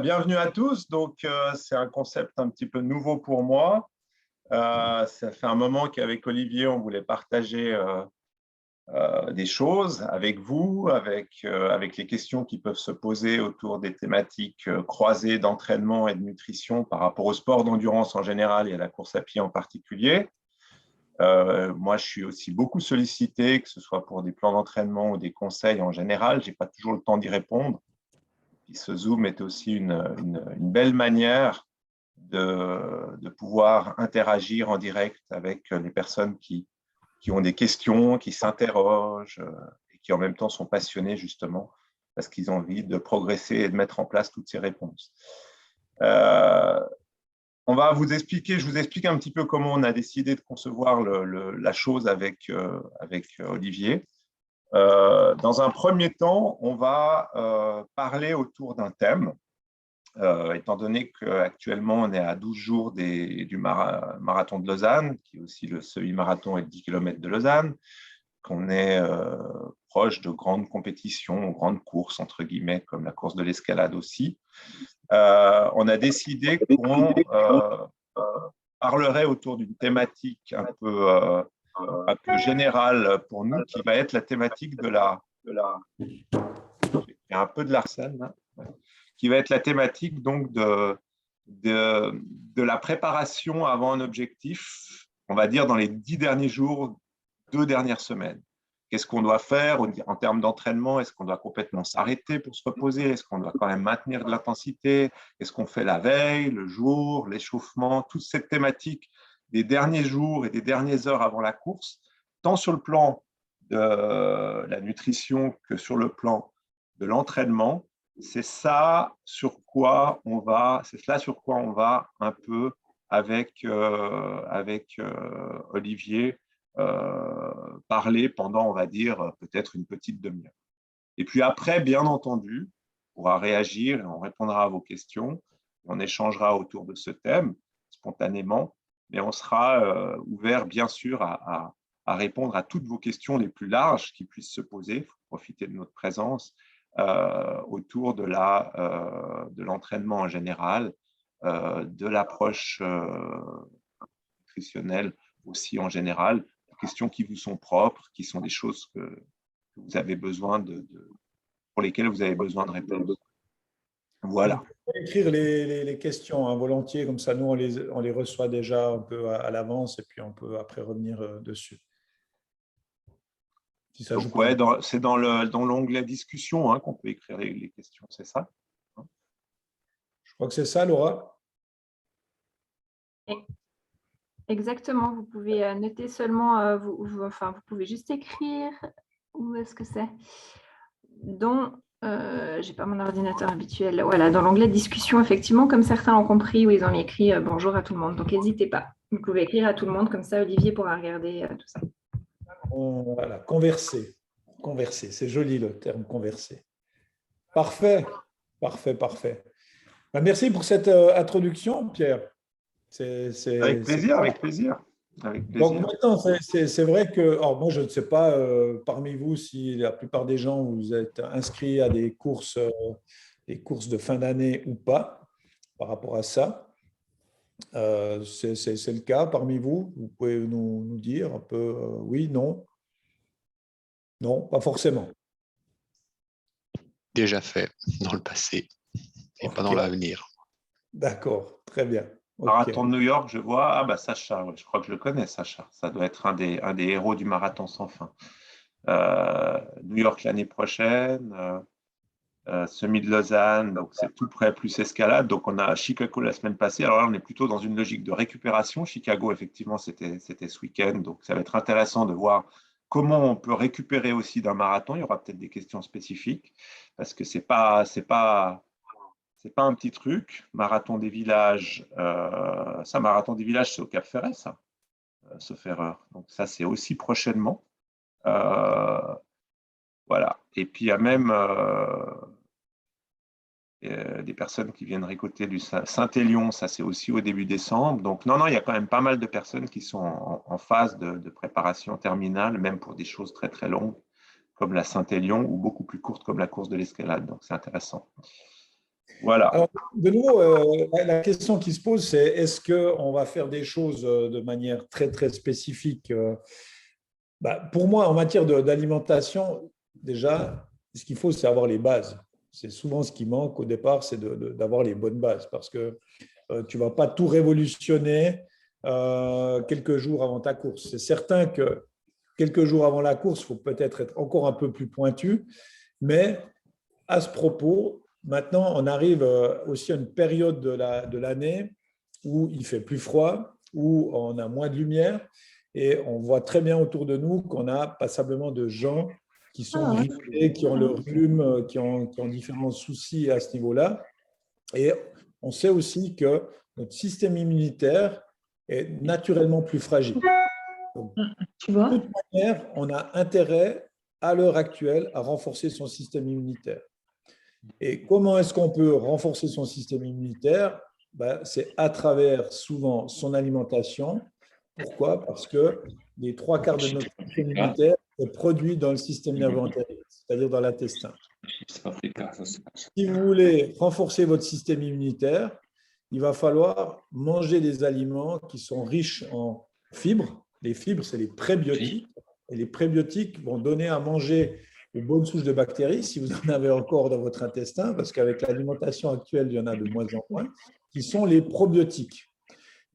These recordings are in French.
Bienvenue à tous. Donc, c'est un concept un petit peu nouveau pour moi. Ça fait un moment qu'avec Olivier, on voulait partager des choses avec vous, avec les questions qui peuvent se poser autour des thématiques croisées d'entraînement et de nutrition par rapport au sport d'endurance en général et à la course à pied en particulier. Moi, je suis aussi beaucoup sollicité, que ce soit pour des plans d'entraînement ou des conseils en général. Je n'ai pas toujours le temps d'y répondre. Puis ce Zoom est aussi une belle manière de pouvoir interagir en direct avec les personnes qui ont des questions, qui s'interrogent et qui en même temps sont passionnés justement parce qu'ils ont envie de progresser et de mettre en place toutes ces réponses. On va vous expliquer, je vous explique un petit peu comment on a décidé de concevoir la chose avec Olivier. Dans un premier temps, on va parler autour d'un thème, étant donné qu'actuellement, on est à 12 jours du marathon de Lausanne, qui est aussi le semi-marathon et le 10 km de Lausanne, qu'on est proche de grandes compétitions, grandes courses, entre guillemets, comme la course de l'escalade aussi. On a décidé qu'on parlerait autour d'une thématique un peu générale pour nous, qui va être la thématique de la... Il y a un peu de l'arsène, là. Qui va être la thématique donc de la préparation avant un objectif, on va dire dans les 10 derniers jours, 2 dernières semaines. Qu'est-ce qu'on doit faire en termes d'entraînement? Est-ce qu'on doit complètement s'arrêter pour se reposer? Est-ce qu'on doit quand même maintenir de l'intensité? Est-ce qu'on fait la veille, le jour, l'échauffement? Toute cette thématique des derniers jours et des dernières heures avant la course, tant sur le plan de la nutrition que sur le plan de l'entraînement, c'est cela sur quoi on va un peu avec Olivier parler pendant, on va dire, peut-être une petite demi-heure. Et puis après, bien entendu, on pourra réagir et on répondra à vos questions. On échangera autour de ce thème spontanément, mais on sera ouvert, bien sûr, à répondre à toutes vos questions les plus larges qui puissent se poser. Il faut profiter de notre présence autour de l'entraînement en général, de l'approche nutritionnelle aussi en général, des questions qui vous sont propres, qui sont des choses que vous avez besoin pour lesquelles vous avez besoin de réponses. Voilà. Vous pouvez écrire les questions hein, volontiers, comme ça nous on les reçoit déjà un peu à l'avance et puis on peut après revenir dessus. Si ça Donc, ouais, c'est dans l'onglet discussion hein, qu'on peut écrire les questions, c'est ça? Je crois que c'est ça, Laura. Exactement, vous pouvez noter seulement, vous pouvez juste écrire, où est-ce que c'est? Je n'ai pas mon ordinateur habituel, voilà, dans l'onglet discussion, effectivement, comme certains ont compris, où ils ont écrit bonjour à tout le monde, donc n'hésitez pas, vous pouvez écrire à tout le monde, comme ça Olivier pourra regarder tout ça. Voilà, converser, c'est joli le terme converser. Parfait, parfait, parfait. Ben, merci pour cette introduction, Pierre. Avec plaisir, avec plaisir. Donc maintenant, c'est vrai que, alors moi je ne sais pas parmi vous si la plupart des gens vous êtes inscrits à des courses de fin d'année ou pas par rapport à ça. C'est le cas parmi vous. Vous pouvez nous dire un peu oui, non? Non, pas forcément. Déjà fait dans le passé et pas dans l'avenir. D'accord, très bien. Marathon de New York, je vois. Ah, bah Sacha, ouais, je crois que je le connais, Sacha. Ça doit être un des héros du marathon sans fin. New York l'année prochaine, semi de Lausanne, donc c'est tout près, plus escalade. Donc on a Chicago la semaine passée. Alors là, on est plutôt dans une logique de récupération. Chicago, effectivement, c'était ce week-end. Donc ça va être intéressant de voir comment on peut récupérer aussi d'un marathon. Il y aura peut-être des questions spécifiques parce que c'est pas un petit truc. Marathon des villages, marathon des villages, c'est au Cap Ferret, ça, sauf erreur. Donc ça, c'est aussi prochainement. Voilà. Et puis il y a même des personnes qui viennent récolter du Saint-Élion, ça c'est aussi au début décembre. Donc non, il y a quand même pas mal de personnes qui sont en phase de préparation terminale, même pour des choses très très longues, comme la Saint-Élion, ou beaucoup plus courtes comme la course de l'escalade. Donc c'est intéressant. Voilà. Alors, de nouveau, la question qui se pose, c'est est-ce qu'on va faire des choses de manière très, très spécifique? Pour moi, en matière d'alimentation, déjà, ce qu'il faut, c'est avoir les bases. C'est souvent ce qui manque au départ, c'est d'avoir les bonnes bases, parce que tu ne vas pas tout révolutionner quelques jours avant ta course. C'est certain que quelques jours avant la course, il faut peut-être être encore un peu plus pointu, mais à ce propos, maintenant, on arrive aussi à une période de l'année où il fait plus froid, où on a moins de lumière, et on voit très bien autour de nous qu'on a passablement de gens qui sont grippés, qui ont le rhume, qui ont différents soucis à ce niveau-là. Et on sait aussi que notre système immunitaire est naturellement plus fragile. Donc, Tu vois? de toute manière, on a intérêt à l'heure actuelle à renforcer son système immunitaire. Et comment est-ce qu'on peut renforcer son système immunitaire? C'est à travers souvent son alimentation. Pourquoi? Parce que les trois quarts de notre système immunitaire est produit dans le système nerveux antérieur, c'est-à-dire dans l'intestin. Si vous voulez renforcer votre système immunitaire, il va falloir manger des aliments qui sont riches en fibres. Les fibres, c'est les prébiotiques. Et les prébiotiques vont donner à manger aux bonnes souches de bactéries, si vous en avez encore dans votre intestin, parce qu'avec l'alimentation actuelle, il y en a de moins en moins, qui sont les probiotiques.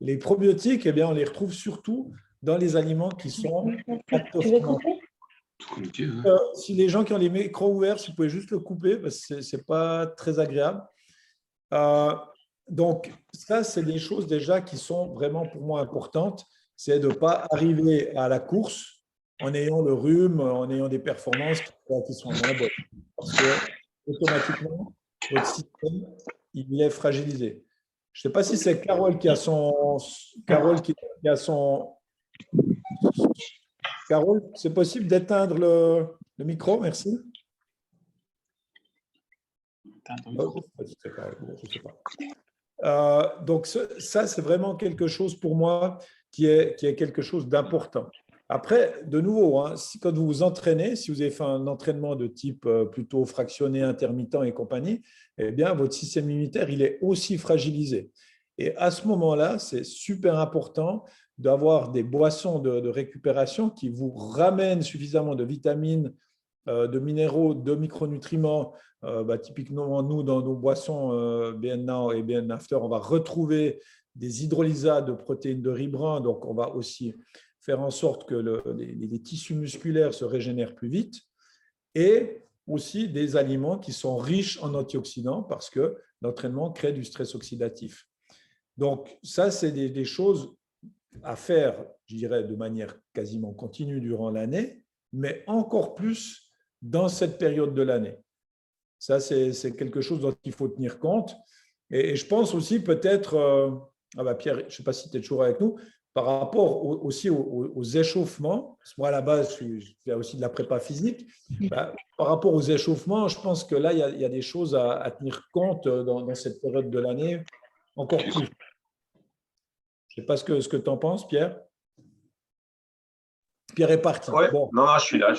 Les probiotiques, eh bien, on les retrouve surtout dans les aliments qui sont lactofermentés. Si les gens qui ont les micros ouverts, si vous pouvez juste le couper, parce que ce n'est pas très agréable. Donc, ça, c'est des choses déjà qui sont vraiment pour moi importantes. C'est de ne pas arriver à la course en ayant le rhume, en ayant des performances qui sont moins bonnes. Parce que, automatiquement, votre système, il est fragilisé. Je ne sais pas si c'est Carole qui a son... Carole, Carole, c'est possible d'éteindre le micro, merci. Donc, ça, c'est vraiment quelque chose pour moi qui est quelque chose d'important. Après, de nouveau, quand vous vous entraînez, si vous avez fait un entraînement de type plutôt fractionné, intermittent et compagnie, eh bien, votre système immunitaire, il est aussi fragilisé. Et à ce moment-là, c'est super important d'avoir des boissons de récupération qui vous ramènent suffisamment de vitamines, de minéraux, de micronutriments. Typiquement, nous, dans nos boissons BN Now et BN After, on va retrouver des hydrolysats de protéines de riz brun. Donc, on va aussi faire en sorte que les tissus musculaires se régénèrent plus vite. Et aussi des aliments qui sont riches en antioxydants parce que l'entraînement crée du stress oxydatif. Donc, ça, c'est des choses à faire, je dirais, de manière quasiment continue durant l'année, mais encore plus dans cette période de l'année. Ça, c'est quelque chose dont il faut tenir compte. Et je pense aussi peut-être, Pierre, je ne sais pas si tu es toujours avec nous, par rapport aussi aux échauffements, parce que moi à la base, je fais aussi de la prépa physique, par rapport aux échauffements, je pense que là, il y a des choses à tenir compte dans cette période de l'année, encore plus. Je ne sais pas ce que tu en penses, Pierre. Pierre est parti. Ouais, bon. Non, je suis là.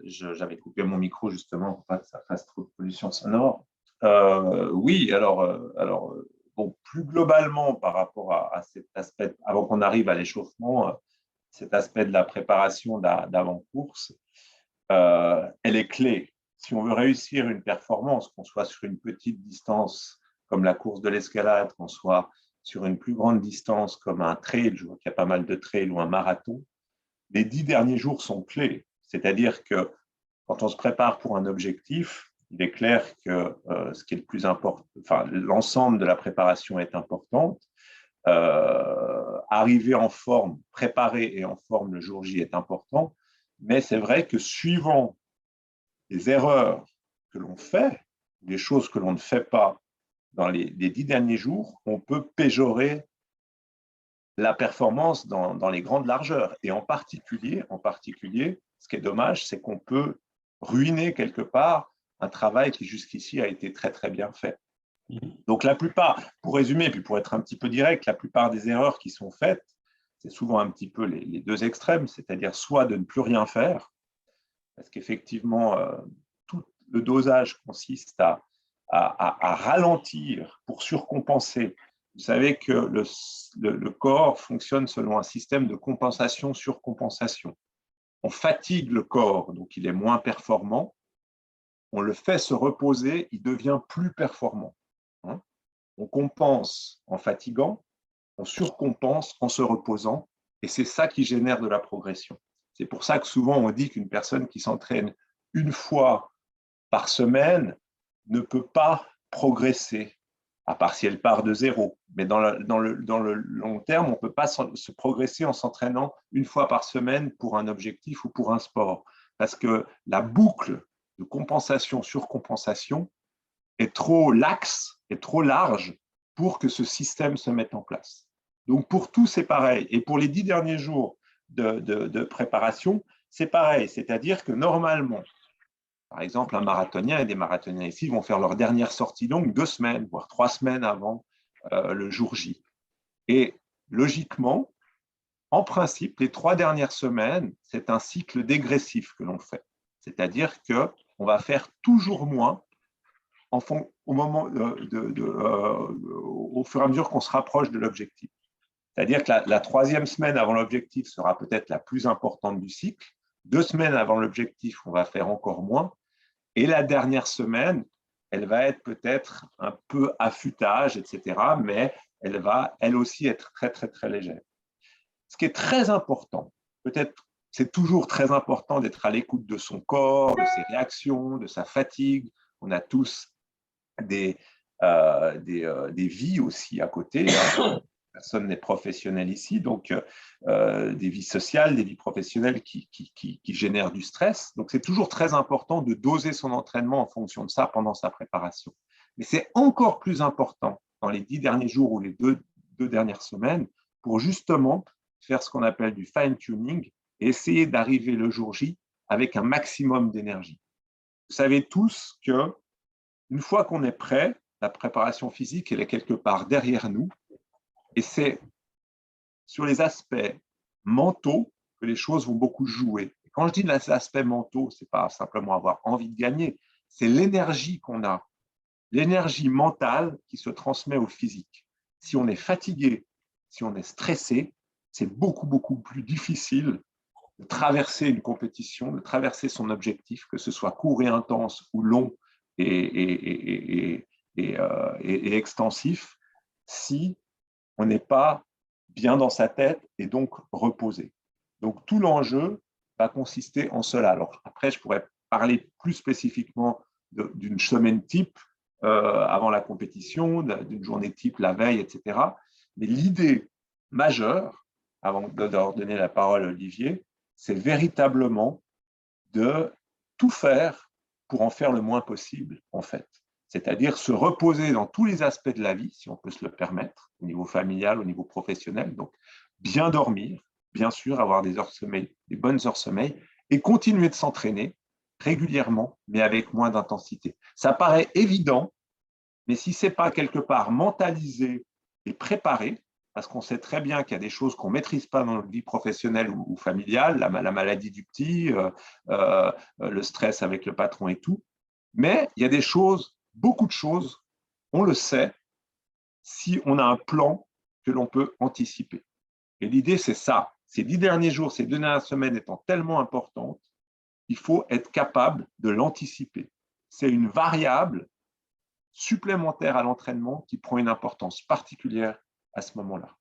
J'avais coupé mon micro justement pour pas que ça fasse trop de pollution sonore. Oui, alors bon, plus globalement par rapport à cet aspect, avant qu'on arrive à l'échauffement, cet aspect de la préparation d'avant-course, elle est clé. Si on veut réussir une performance, qu'on soit sur une petite distance comme la course de l'escalade, qu'on soit sur une plus grande distance comme un trail, je vois qu'il y a pas mal de trails ou un marathon, les 10 derniers jours sont clés. C'est-à-dire que quand on se prépare pour un objectif, il est clair que ce qui est le plus important, enfin, l'ensemble de la préparation est importante. Arriver en forme, préparé et en forme le jour J est important. Mais c'est vrai que suivant les erreurs que l'on fait, les choses que l'on ne fait pas dans les 10 derniers jours, on peut péjorer la performance dans les grandes largeurs. Et en particulier, ce qui est dommage, c'est qu'on peut ruiner quelque part un travail qui jusqu'ici a été très, très bien fait. Donc la plupart, pour résumer, puis pour être un petit peu direct, la plupart des erreurs qui sont faites, c'est souvent un petit peu les deux extrêmes, c'est-à-dire soit de ne plus rien faire, parce qu'effectivement, le dosage consiste à ralentir pour surcompenser. Vous savez que le corps fonctionne selon un système de compensation-surcompensation. On fatigue le corps, donc il est moins performant. On le fait se reposer, il devient plus performant. On compense en fatiguant, on surcompense en se reposant, et c'est ça qui génère de la progression. C'est pour ça que souvent on dit qu'une personne qui s'entraîne une fois par semaine ne peut pas progresser, à part si elle part de zéro. Mais dans le long terme, on ne peut pas se progresser en s'entraînant une fois par semaine pour un objectif ou pour un sport. Parce que la boucle de compensation-surcompensation est trop laxe, est trop large pour que ce système se mette en place. Donc pour tout, c'est pareil. Et pour les 10 derniers jours de préparation, c'est pareil. C'est-à-dire que normalement, par exemple, un marathonien et des marathoniens ici vont faire leur dernière sortie longue 2 semaines, voire 3 semaines avant le jour J. Et logiquement, en principe, les 3 dernières semaines, c'est un cycle dégressif que l'on fait. C'est-à-dire qu'on va faire toujours moins au fur et à mesure qu'on se rapproche de l'objectif. C'est-à-dire que la 3e semaine avant l'objectif sera peut-être la plus importante du cycle. 2 semaines avant l'objectif, on va faire encore moins. Et la dernière semaine, elle va être peut-être un peu affûtage, etc., mais elle va, elle aussi, être très, très, très légère. Ce qui est très important, peut-être, c'est toujours très important d'être à l'écoute de son corps, de ses réactions, de sa fatigue. On a tous des vies aussi à côté. Personne n'est professionnel ici, donc des vies sociales, des vies professionnelles qui génèrent du stress. Donc, c'est toujours très important de doser son entraînement en fonction de ça pendant sa préparation. Mais c'est encore plus important dans les 10 derniers jours ou les deux dernières semaines pour justement faire ce qu'on appelle du fine-tuning et essayer d'arriver le jour J avec un maximum d'énergie. Vous savez tous qu'une fois qu'on est prêt, la préparation physique, elle est quelque part derrière nous. Et c'est sur les aspects mentaux que les choses vont beaucoup jouer. Et quand je dis les aspects mentaux, ce n'est pas simplement avoir envie de gagner, c'est l'énergie qu'on a, l'énergie mentale qui se transmet au physique. Si on est fatigué, si on est stressé, c'est beaucoup, beaucoup plus difficile de traverser une compétition, de traverser son objectif, que ce soit court et intense ou long et extensif, si on n'est pas bien dans sa tête et donc reposé. Donc, tout l'enjeu va consister en cela. Alors, après, je pourrais parler plus spécifiquement d'une semaine type avant la compétition, d'une journée type la veille, etc. Mais l'idée majeure, avant de leur donner la parole à Olivier, c'est véritablement de tout faire pour en faire le moins possible, en fait. C'est-à-dire se reposer dans tous les aspects de la vie, si on peut se le permettre, au niveau familial, au niveau professionnel. Donc, bien dormir, bien sûr, avoir des heures de sommeil, des bonnes heures de sommeil, et continuer de s'entraîner régulièrement, mais avec moins d'intensité. Ça paraît évident, mais si ce n'est pas quelque part mentalisé et préparé, parce qu'on sait très bien qu'il y a des choses qu'on ne maîtrise pas dans notre vie professionnelle ou familiale, la maladie du petit, le stress avec le patron et tout, mais il y a des choses, beaucoup de choses, on le sait, si on a un plan que l'on peut anticiper. Et l'idée, c'est ça. Ces 10 derniers jours, ces 2 dernières semaines étant tellement importantes, il faut être capable de l'anticiper. C'est une variable supplémentaire à l'entraînement qui prend une importance particulière à ce moment-là.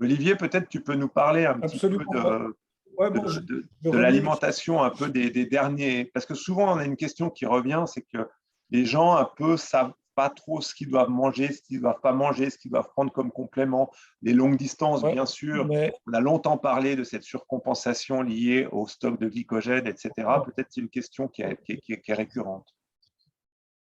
Olivier, peut-être tu peux nous parler un petit peu de l'alimentation, un peu des derniers, parce que souvent on a une question qui revient, c'est que les gens un peu savent pas trop ce qu'ils doivent manger, ce qu'ils ne doivent pas manger, ce qu'ils doivent prendre comme complément. Les longues distances, bien sûr, on a longtemps parlé de cette surcompensation liée au stock de glycogène, etc. Peut-être c'est une question qui est récurrente.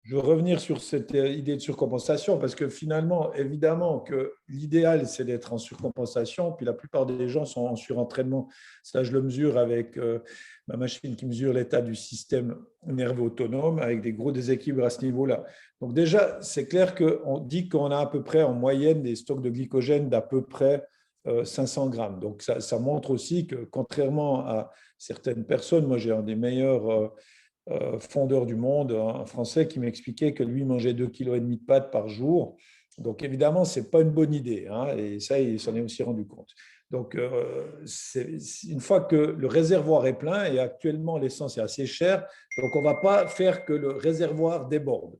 Je veux revenir sur cette idée de surcompensation parce que finalement, évidemment que l'idéal, c'est d'être en surcompensation. Puis la plupart des gens sont en surentraînement. Ça, je le mesure avec ma machine qui mesure l'état du système nerveux autonome avec des gros déséquilibres à ce niveau-là. Donc déjà, c'est clair qu'on dit qu'on a à peu près en moyenne des stocks de glycogène d'à peu près 500 grammes. Donc, ça montre aussi que, contrairement à certaines personnes, moi, j'ai un des meilleurs fondeurs du monde, un Français, qui m'expliquait que lui mangeait 2,5 kg de pâtes par jour. Donc, évidemment, ce n'est pas une bonne idée, hein, et ça, il s'en est aussi rendu compte. Donc, une fois que le réservoir est plein, et actuellement l'essence est assez chère, donc on ne va pas faire que le réservoir déborde.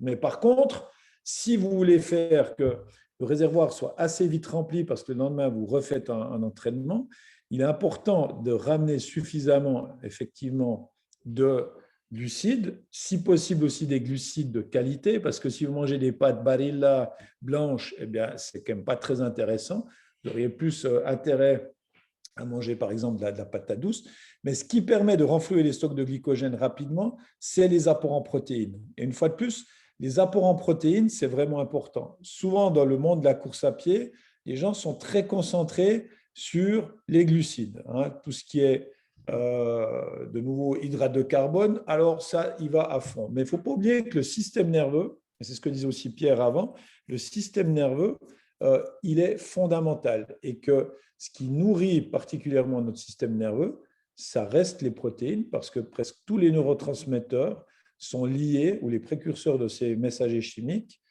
Mais par contre, si vous voulez faire que le réservoir soit assez vite rempli parce que le lendemain vous refaites un entraînement, il est important de ramener suffisamment effectivement de glucides, si possible aussi des glucides de qualité, parce que si vous mangez des pâtes Barilla blanches, eh bien, c'est quand même pas très intéressant. Vous auriez plus intérêt à manger par exemple de la patate douce. Mais ce qui permet de renflouer les stocks de glycogène rapidement, c'est les apports en protéines. Et une fois de plus, les apports en protéines, c'est vraiment important. Souvent, dans le monde de la course à pied, les gens sont très concentrés sur les glucides, hein, tout ce qui est de nouveau hydrate de carbone, alors ça, il va à fond. Mais il ne faut pas oublier que le système nerveux, et c'est ce que disait aussi Pierre avant, le système nerveux, il est fondamental et que ce qui nourrit particulièrement notre système nerveux, ça reste les protéines parce que presque tous les neurotransmetteurs sont liés, ou les précurseurs de ces messagers chimiques,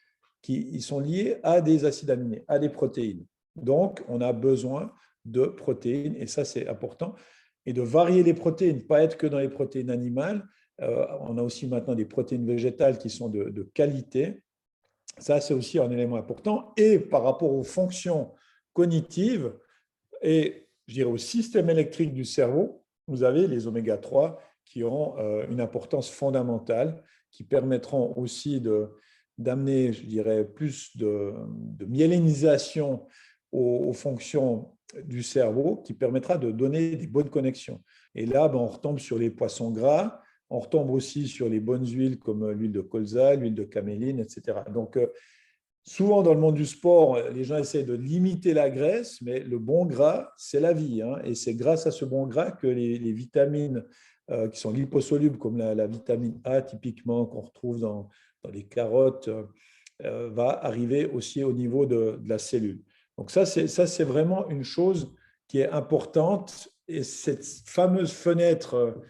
ils sont liés à des acides aminés, à des protéines. Donc, on a besoin de protéines et ça, c'est important. Et de varier les protéines, pas être que dans les protéines animales. On a aussi maintenant des protéines végétales qui sont de qualité. Ça, c'est aussi un élément important. Et par rapport aux fonctions cognitives et, je dirais, au système électrique du cerveau, vous avez les oméga-3 qui auront une importance fondamentale, qui permettront aussi d'amener, je dirais, plus de myélinisation aux fonctions du cerveau, qui permettra de donner des bonnes connexions. Et là, on retombe sur les poissons gras, on retombe aussi sur les bonnes huiles comme l'huile de colza, l'huile de caméline, etc. Donc, souvent dans le monde du sport, les gens essaient de limiter la graisse, mais le bon gras, c'est la vie, hein, et c'est grâce à ce bon gras que les vitamines qui sont liposolubles, comme la vitamine A typiquement, qu'on retrouve dans les carottes, va arriver aussi au niveau de la cellule. Donc ça, c'est vraiment une chose qui est importante. Et cette fameuse fenêtre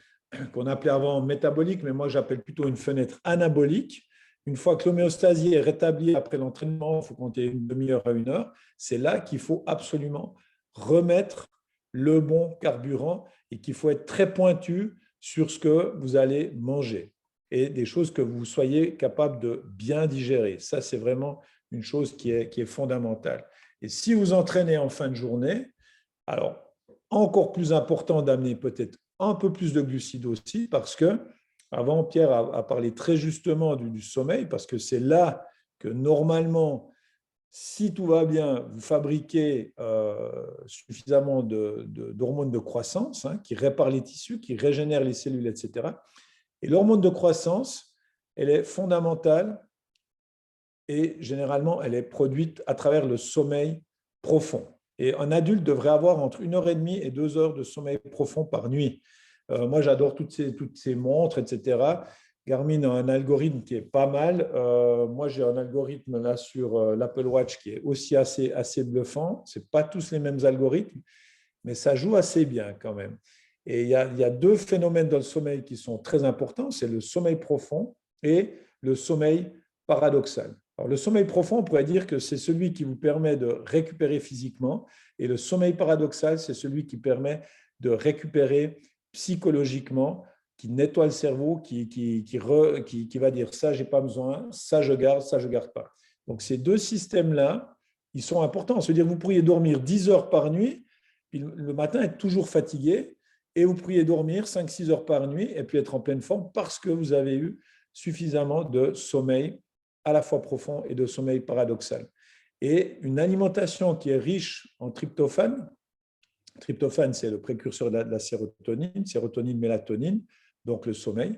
qu'on appelait avant métabolique, mais moi j'appelle plutôt une fenêtre anabolique, une fois que l'homéostasie est rétablie après l'entraînement, il faut compter une demi-heure à 1 heure, c'est là qu'il faut absolument remettre le bon carburant et qu'il faut être très pointu sur ce que vous allez manger et des choses que vous soyez capable de bien digérer. Ça, c'est vraiment une chose qui est fondamentale. Et si vous entraînez en fin de journée, alors encore plus important d'amener peut-être un peu plus de glucides aussi, parce que avant, Pierre a parlé très justement du sommeil, parce que c'est là que normalement, si tout va bien, vous fabriquez suffisamment d'hormones de croissance, hein, qui réparent les tissus, qui régénèrent les cellules, etc. Et l'hormone de croissance, elle est fondamentale et généralement, elle est produite à travers le sommeil profond. Et un adulte devrait avoir entre 1h30 et 2 heures de sommeil profond par nuit. Moi, j'adore toutes ces montres, etc. Garmin a un algorithme qui est pas mal. Moi, j'ai un algorithme là sur l'Apple Watch qui est aussi assez bluffant. Ce n'est pas tous les mêmes algorithmes, mais ça joue assez bien quand même. Et il y a deux phénomènes dans le sommeil qui sont très importants. C'est le sommeil profond et le sommeil paradoxal. Alors, le sommeil profond, on pourrait dire que c'est celui qui vous permet de récupérer physiquement, et le sommeil paradoxal, c'est celui qui permet de récupérer psychologiquement, qui nettoie le cerveau, qui va dire ça, je n'ai pas besoin, ça, je garde pas. Donc, ces deux systèmes-là, ils sont importants. C'est-à-dire que vous pourriez dormir 10 heures par nuit, puis le matin être toujours fatigué, et vous pourriez dormir 5-6 heures par nuit et puis être en pleine forme parce que vous avez eu suffisamment de sommeil à la fois profond et de sommeil paradoxal. Et une alimentation qui est riche en tryptophane, c'est le précurseur de la sérotonine, mélatonine, donc le sommeil,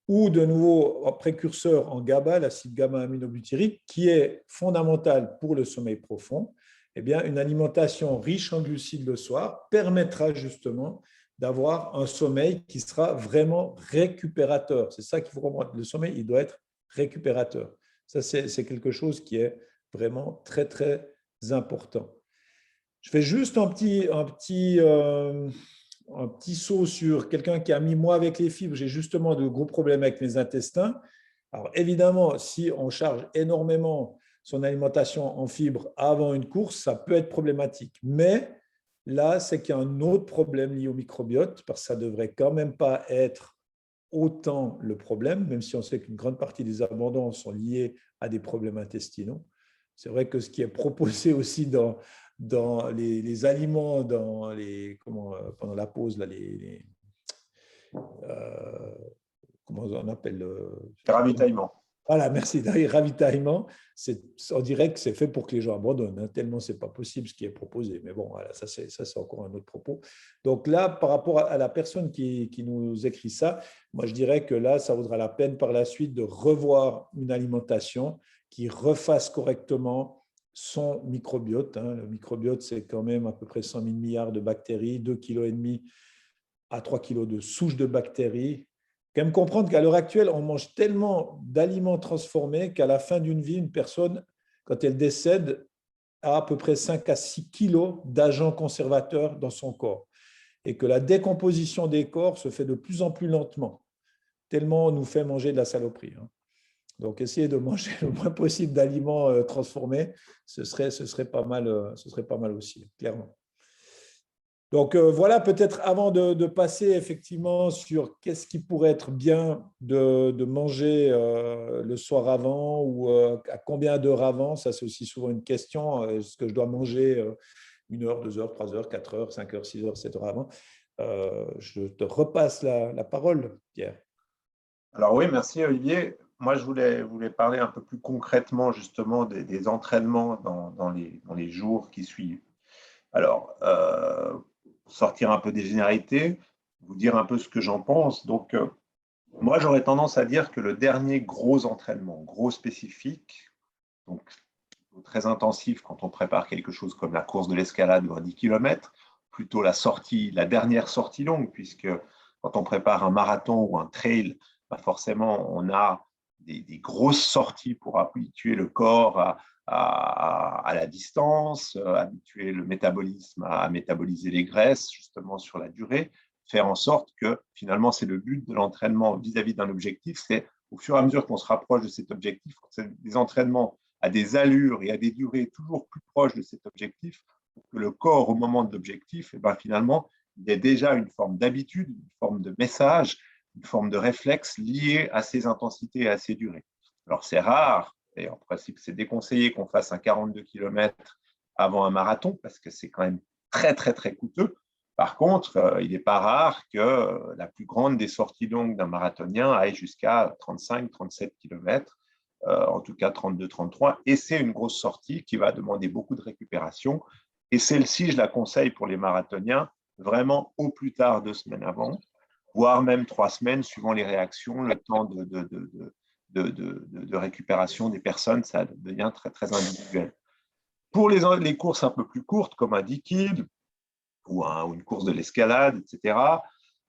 ou de nouveau précurseur en GABA, l'acide gamma-aminobutyrique, qui est fondamental pour le sommeil profond. Eh bien, une alimentation riche en glucides le soir permettra justement d'avoir un sommeil qui sera vraiment récupérateur. C'est ça qu'il faut comprendre. Le sommeil, il doit être récupérateur. Ça, c'est quelque chose qui est vraiment très, très important. Je fais juste un petit saut sur quelqu'un qui a mis moi avec les fibres. J'ai justement de gros problèmes avec mes intestins. Alors évidemment, si on charge énormément son alimentation en fibres avant une course, ça peut être problématique. Mais là, c'est qu'il y a un autre problème lié au microbiote, parce que ça ne devrait quand même pas être autant le problème, même si on sait qu'une grande partie des abandons sont liés à des problèmes intestinaux. C'est vrai que ce qui est proposé aussi dans les aliments, pendant la pause, là, comment on appelle Ravitaillement. Voilà, merci. Les ravitaillements, on dirait que c'est fait pour que les gens abandonnent, hein, tellement ce n'est pas possible ce qui est proposé. Mais bon, voilà, ça c'est encore un autre propos. Donc là, par rapport à la personne qui nous écrit ça, moi je dirais que là, ça vaudra la peine par la suite de revoir une alimentation qui refasse correctement son microbiote. Hein. Le microbiote, c'est quand même à peu près 100 000 milliards de bactéries, 2,5 kg à 3 kg de souches de bactéries. Quand même comprendre qu'à l'heure actuelle, on mange tellement d'aliments transformés qu'à la fin d'une vie, une personne, quand elle décède, a à peu près 5 à 6 kilos d'agents conservateurs dans son corps. Et que la décomposition des corps se fait de plus en plus lentement, tellement on nous fait manger de la saloperie. Donc, essayer de manger le moins possible d'aliments transformés, ce serait pas mal aussi, clairement. Donc, voilà, peut-être avant de passer effectivement sur qu'est-ce qui pourrait être bien de manger le soir avant ou à combien d'heures avant, ça c'est aussi souvent une question. Est-ce que je dois manger 1 heure, 2 heures, 3 heures, 4 heures, 5 heures, 6 heures, 7 heures avant? Je te repasse la parole, Pierre. Alors oui, merci Olivier. Moi, je voulais parler un peu plus concrètement justement des entraînements dans les jours qui suivent. Alors, sortir un peu des généralités, vous dire un peu ce que j'en pense. Donc, moi, j'aurais tendance à dire que le dernier gros entraînement, gros spécifique, donc très intensif quand on prépare quelque chose comme la course de l'escalade ou un 10 km, plutôt la dernière sortie longue, puisque quand on prépare un marathon ou un trail, bah forcément, on a des grosses sorties pour habituer le corps à la distance, habituer le métabolisme à métaboliser les graisses, justement sur la durée, faire en sorte que finalement, c'est le but de l'entraînement vis-à-vis d'un objectif, c'est au fur et à mesure qu'on se rapproche de cet objectif, c'est des entraînements à des allures et à des durées toujours plus proches de cet objectif, pour que le corps, au moment de l'objectif, eh ben, finalement, il y a déjà une forme d'habitude, une forme de message, une forme de réflexe liée à ces intensités et à ces durées. Alors, c'est rare, et en principe, c'est déconseillé qu'on fasse un 42 km avant un marathon, parce que c'est quand même très, très, très coûteux. Par contre, il n'est pas rare que la plus grande des sorties longues d'un marathonien aille jusqu'à 35-37 km, en tout cas 32-33, et c'est une grosse sortie qui va demander beaucoup de récupération. Et celle-ci, je la conseille pour les marathoniens vraiment au plus tard 2 semaines avant, voire même 3 semaines, suivant les réactions, le temps de récupération des personnes, ça devient très, très individuel. Pour les courses un peu plus courtes, comme un 10 km ou une course de l'escalade, etc.,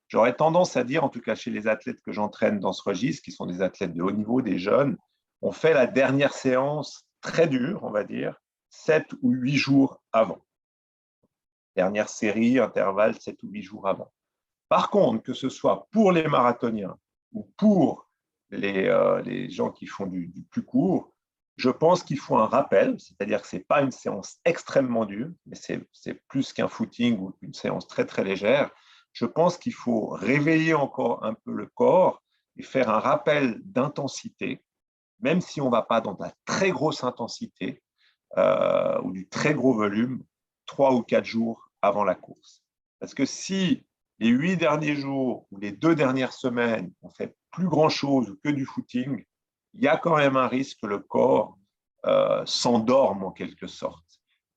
j'aurais tendance à dire, en tout cas chez les athlètes que j'entraîne dans ce registre, qui sont des athlètes de haut niveau, des jeunes, on fait la dernière séance très dure, on va dire, 7 ou 8 jours avant. Dernière série, intervalle 7 ou 8 jours avant. Par contre, que ce soit pour les marathoniens ou pour les gens qui font du plus court, je pense qu'il faut un rappel, c'est-à-dire que ce n'est pas une séance extrêmement dure, mais c'est plus qu'un footing ou une séance très, très légère. Je pense qu'il faut réveiller encore un peu le corps et faire un rappel d'intensité, même si on ne va pas dans de la très grosse intensité ou du très gros volume, 3 ou 4 jours avant la course. Parce que si les 8 derniers jours ou les 2 dernières semaines, on ne fait plus grand-chose que du footing, il y a quand même un risque que le corps s'endorme en quelque sorte.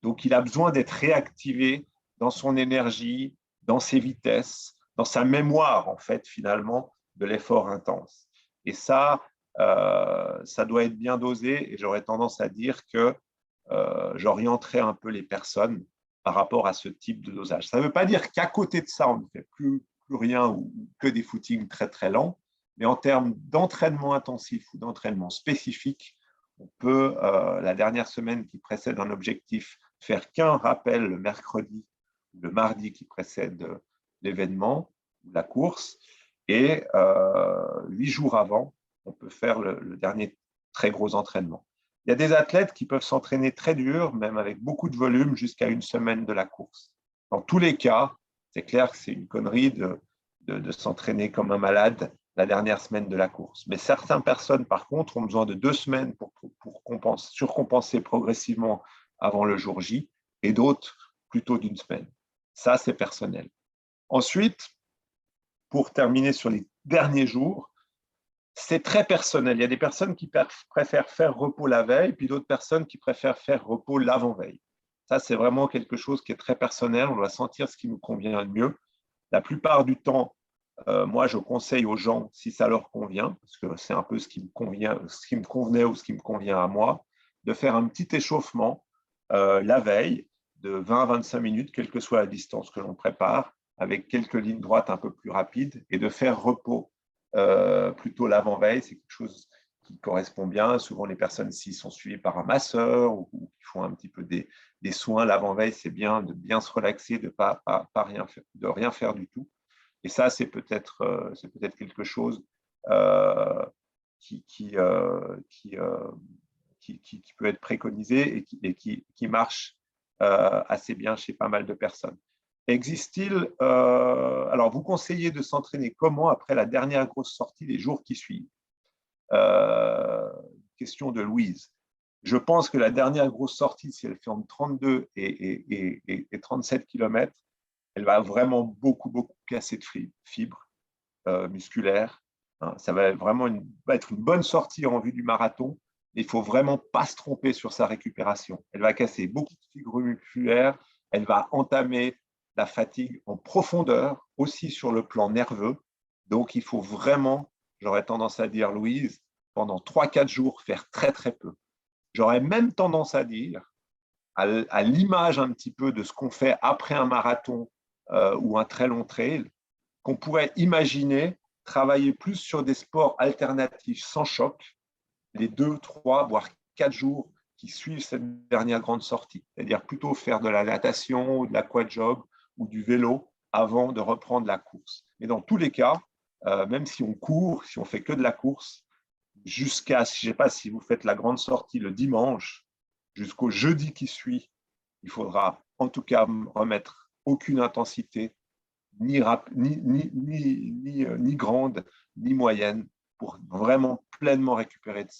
Donc, il a besoin d'être réactivé dans son énergie, dans ses vitesses, dans sa mémoire, en fait, finalement, de l'effort intense. Et ça doit être bien dosé et j'aurais tendance à dire que j'orienterai un peu les personnes par rapport à ce type de dosage. Ça ne veut pas dire qu'à côté de ça, on ne fait plus rien ou que des footings très, très lents, mais en termes d'entraînement intensif ou d'entraînement spécifique, on peut, la dernière semaine qui précède un objectif faire qu'un rappel le mercredi ou le mardi qui précède l'événement ou la course. Et 8 jours avant, on peut faire le dernier très gros entraînement. Il y a des athlètes qui peuvent s'entraîner très dur, même avec beaucoup de volume, jusqu'à une semaine de la course. Dans tous les cas, c'est clair que c'est une connerie de s'entraîner comme un malade la dernière semaine de la course. Mais certaines personnes, par contre, ont besoin de 2 semaines pour surcompenser progressivement avant le jour J, et d'autres plutôt d'une semaine. Ça, c'est personnel. Ensuite, pour terminer sur les derniers jours, c'est très personnel. Il y a des personnes qui préfèrent faire repos la veille, puis d'autres personnes qui préfèrent faire repos l'avant-veille. Ça, c'est vraiment quelque chose qui est très personnel. On doit sentir ce qui nous convient le mieux. La plupart du temps, moi, je conseille aux gens, si ça leur convient, parce que c'est un peu ce qui me convenait ou ce qui me convient à moi, de faire un petit échauffement la veille de 20 à 25 minutes, quelle que soit la distance que l'on prépare, avec quelques lignes droites un peu plus rapides, et de faire repos plutôt l'avant-veille. C'est quelque chose qui correspond bien. Souvent, les personnes, s'ils sont suivies par un masseur ou qui font un petit peu des soins, l'avant-veille, c'est bien de bien se relaxer, de rien faire du tout. Et ça, c'est peut-être quelque chose qui peut être préconisé et qui marche assez bien chez pas mal de personnes. Existe-t-il, alors vous conseillez de s'entraîner comment après la dernière grosse sortie les jours qui suivent? Question de Louise. Je pense que la dernière grosse sortie, si elle fait entre 32 et 37 km, elle va vraiment beaucoup casser de fibres musculaires. Ça va être une bonne sortie en vue du marathon. Il ne faut vraiment pas se tromper sur sa récupération. Elle va casser beaucoup de fibres musculaires. Elle va entamer la fatigue en profondeur, aussi sur le plan nerveux. Donc, il faut vraiment, j'aurais tendance à dire, Louise, pendant 3-4 jours, faire très peu. J'aurais même tendance à dire, à l'image un petit peu de ce qu'on fait après un marathon ou un très long trail, qu'on pourrait imaginer travailler plus sur des sports alternatifs sans choc les 2, 3, voire 4 jours qui suivent cette dernière grande sortie. C'est-à-dire plutôt faire de la natation ou de l'aquajog ou du vélo avant de reprendre la course. Mais dans tous les cas, même si on court, si on fait que de la course, jusqu'à, je ne sais pas si vous faites la grande sortie le dimanche, jusqu'au jeudi qui suit, il faudra en tout cas remettre aucune intensité, ni grande, ni moyenne, pour vraiment pleinement récupérer de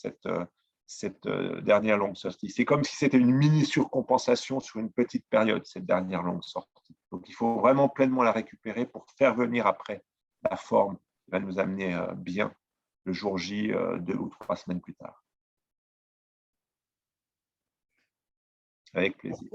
cette dernière longue sortie. C'est comme si c'était une mini surcompensation sur une petite période, cette dernière longue sortie. Donc, il faut vraiment pleinement la récupérer pour faire venir après la forme qui va nous amener bien le jour J 2 ou 3 semaines plus tard. Avec plaisir.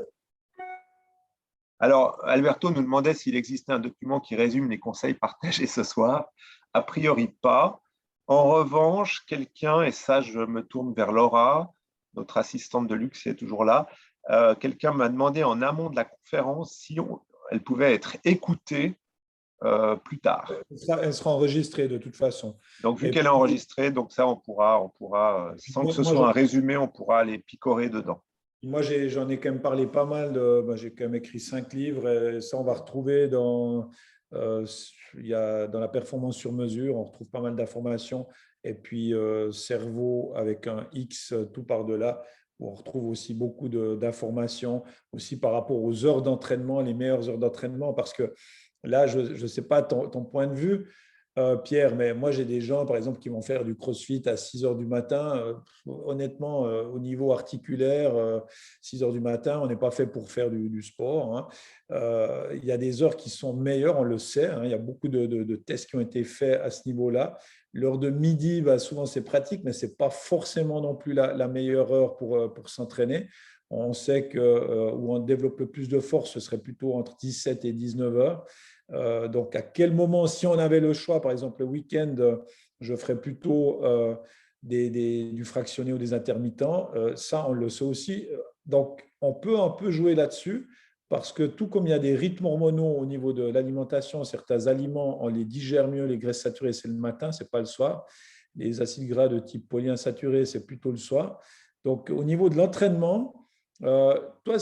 Alors, Alberto nous demandait s'il existait un document qui résume les conseils partagés ce soir. A priori, pas. En revanche, quelqu'un, et ça, je me tourne vers Laura, notre assistante de luxe, est toujours là, quelqu'un m'a demandé en amont de la conférence si elle pouvait être écoutée plus tard. Elle sera enregistrée de toute façon. Donc, vu qu'elle est enregistrée, donc ça, on pourra sans que ce soit un résumé, on pourra aller picorer dedans. Moi, j'en ai quand même parlé pas mal. J'ai quand même écrit 5 livres. Et ça, on va retrouver dans la performance sur mesure. On retrouve pas mal d'informations. Et puis, cerveau avec un X tout par-delà, où on retrouve aussi beaucoup d'informations, aussi par rapport aux heures d'entraînement, les meilleures heures d'entraînement. Parce que là, je ne sais pas ton point de vue, Pierre, mais moi, j'ai des gens, par exemple, qui vont faire du crossfit à 6 heures du matin. Honnêtement, au niveau articulaire, 6 heures du matin, on n'est pas fait pour faire du sport. Hein. Il y a des heures qui sont meilleures, on le sait. Hein. Il y a beaucoup de tests qui ont été faits à ce niveau-là. L'heure de midi, souvent, c'est pratique, mais ce n'est pas forcément non plus la meilleure heure pour s'entraîner. On sait que où on développe le plus de force, ce serait plutôt entre 17 et 19 heures. Donc, à quel moment, si on avait le choix, par exemple, le week-end, je ferais plutôt du fractionné ou des intermittents. Ça, on le sait aussi. Donc, on peut un peu jouer là-dessus parce que tout comme il y a des rythmes hormonaux au niveau de l'alimentation, certains aliments, on les digère mieux. Les graisses saturées, c'est le matin, ce n'est pas le soir. Les acides gras de type polyinsaturé, c'est plutôt le soir. Donc, au niveau de l'entraînement, Toi,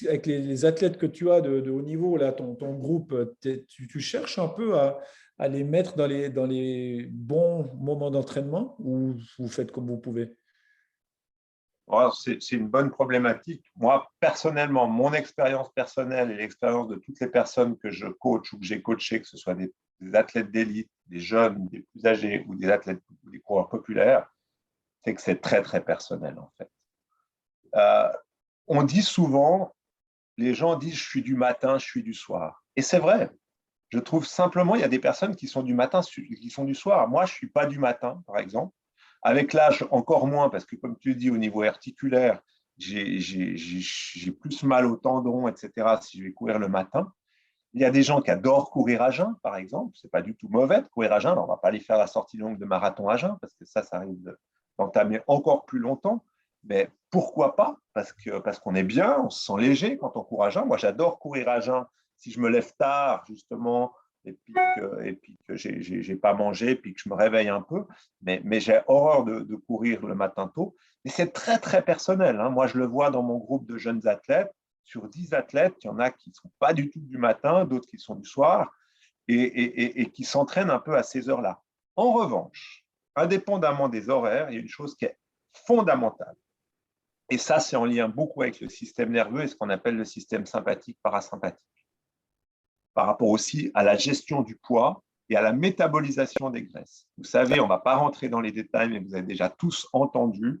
avec les athlètes que tu as de haut niveau, là, ton groupe, tu cherches un peu à les mettre dans les bons moments d'entraînement ou vous faites comme vous pouvez? Alors, c'est une bonne problématique. Moi, personnellement, mon expérience personnelle et l'expérience de toutes les personnes que je coach ou que j'ai coachées, que ce soit des athlètes d'élite, des jeunes, des plus âgés ou des athlètes ou des coureurs populaires, c'est que c'est très, très personnel, en fait. Euh, on dit souvent, les gens disent je suis du matin, je suis du soir. Et c'est vrai. Je trouve simplement, il y a des personnes qui sont du matin, qui sont du soir. Moi, je ne suis pas du matin, par exemple. Avec l'âge, encore moins, parce que comme tu dis, au niveau articulaire, j'ai plus mal aux tendons, etc., si je vais courir le matin. Il y a des gens qui adorent courir à jeun, par exemple. Ce n'est pas du tout mauvais de courir à jeun. Alors, on ne va pas aller faire la sortie longue de marathon à jeun, parce que ça arrive d'entamer encore plus longtemps. Mais pourquoi pas? Parce qu'on est bien, on se sent léger quand on court à jeun. Moi, j'adore courir à jeun si je me lève tard, justement, et puis que je n'ai pas mangé, puis que je me réveille un peu. Mais j'ai horreur de courir le matin tôt. Mais c'est très, très personnel. Hein. Moi, je le vois dans mon groupe de jeunes athlètes. Sur 10 athlètes, il y en a qui ne sont pas du tout du matin, d'autres qui sont du soir, et qui s'entraînent un peu à ces heures-là. En revanche, indépendamment des horaires, il y a une chose qui est fondamentale. Et ça, c'est en lien beaucoup avec le système nerveux et ce qu'on appelle le système sympathique parasympathique. Par rapport aussi à la gestion du poids et à la métabolisation des graisses. Vous savez, on ne va pas rentrer dans les détails, mais vous avez déjà tous entendu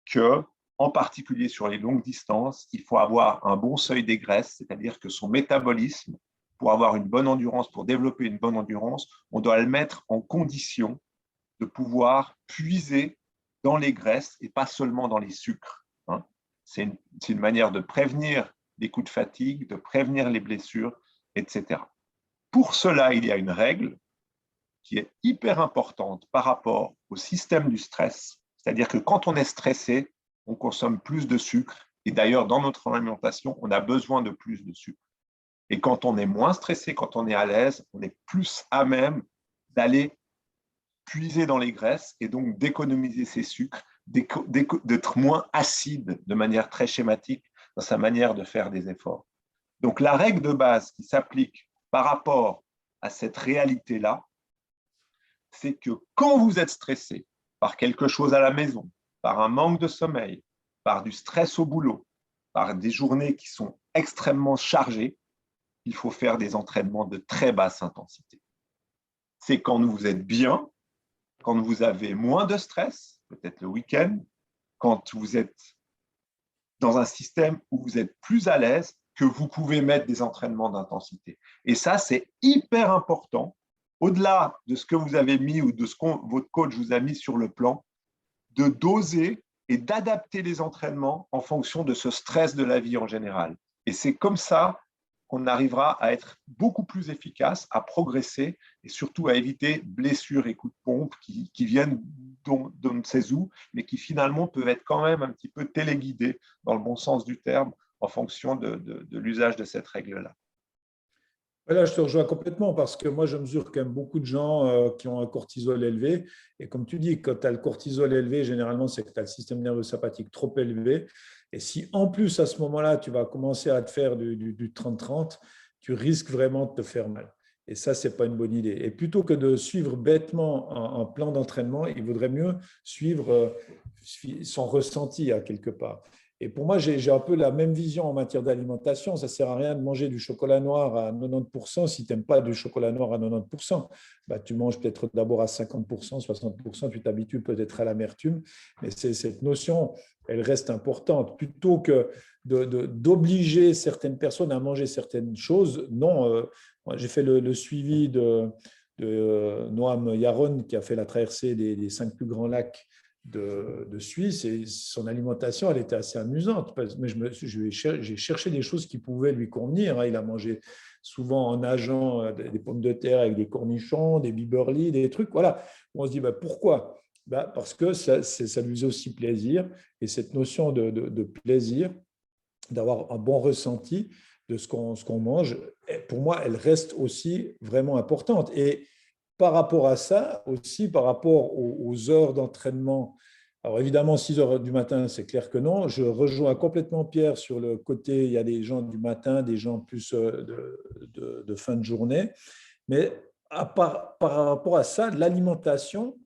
que, en particulier sur les longues distances, il faut avoir un bon seuil des graisses, c'est-à-dire que son métabolisme, pour avoir une bonne endurance, pour développer une bonne endurance, on doit le mettre en condition de pouvoir puiser dans les graisses et pas seulement dans les sucres. Hein. C'est une manière de prévenir les coups de fatigue, de prévenir les blessures, etc. Pour cela, il y a une règle qui est hyper importante par rapport au système du stress, c'est-à-dire que quand on est stressé, on consomme plus de sucre, et d'ailleurs, dans notre alimentation, on a besoin de plus de sucre. Et quand on est moins stressé, quand on est à l'aise, on est plus à même d'aller puiser dans les graisses et donc d'économiser ces sucres, d'être moins acide de manière très schématique dans sa manière de faire des efforts. Donc la règle de base qui s'applique par rapport à cette réalité-là, c'est que quand vous êtes stressé par quelque chose à la maison, par un manque de sommeil, par du stress au boulot, par des journées qui sont extrêmement chargées, il faut faire des entraînements de très basse intensité. C'est quand vous êtes bien, quand vous avez moins de stress, peut-être le week-end, quand vous êtes dans un système où vous êtes plus à l'aise, que vous pouvez mettre des entraînements d'intensité. Et ça, c'est hyper important, au-delà de ce que vous avez mis ou de ce que votre coach vous a mis sur le plan, de doser et d'adapter les entraînements en fonction de ce stress de la vie en général. Et c'est comme ça qu'on arrivera à être beaucoup plus efficace, à progresser et surtout à éviter blessures et coups de pompe qui viennent d'on ne sait où, mais qui finalement peuvent être quand même un petit peu téléguidés dans le bon sens du terme en fonction de l'usage de cette règle-là. Là, je te rejoins complètement parce que moi, je mesure quand même beaucoup de gens qui ont un cortisol élevé. Et comme tu dis, quand tu as le cortisol élevé, généralement, c'est que tu as le système nerveux sympathique trop élevé. Et si en plus, à ce moment-là, tu vas commencer à te faire du 30-30, tu risques vraiment de te faire mal. Et ça, ce n'est pas une bonne idée. Et plutôt que de suivre bêtement un plan d'entraînement, il vaudrait mieux suivre son ressenti à quelque part. Et pour moi, j'ai un peu la même vision en matière d'alimentation. Ça ne sert à rien de manger du chocolat noir à 90% si tu n'aimes pas du chocolat noir à 90%. Bah, tu manges peut-être d'abord à 50%, 60%, tu t'habitues peut-être à l'amertume. Mais cette notion, elle reste importante. Plutôt que d'obliger certaines personnes à manger certaines choses, non. Moi, j'ai fait le suivi de Noam Yaron, qui a fait la traversée des 5 plus grands lacs de Suisse, et son alimentation, elle était assez amusante. Mais j'ai cherché des choses qui pouvaient lui convenir. Il a mangé souvent en nageant des pommes de terre avec des cornichons, des biberly, des trucs. Voilà. On se dit, pourquoi? Parce que ça lui faisait aussi plaisir. Et cette notion de plaisir, d'avoir un bon ressenti de ce qu'on mange, pour moi, elle reste aussi vraiment importante. Et par rapport à ça, aussi par rapport aux heures d'entraînement Alors évidemment, 6 heures du matin, c'est clair que non. Je rejoins complètement Pierre sur le côté, il y a des gens du matin, des gens plus de fin de journée. Mais par rapport à ça, l'alimentation,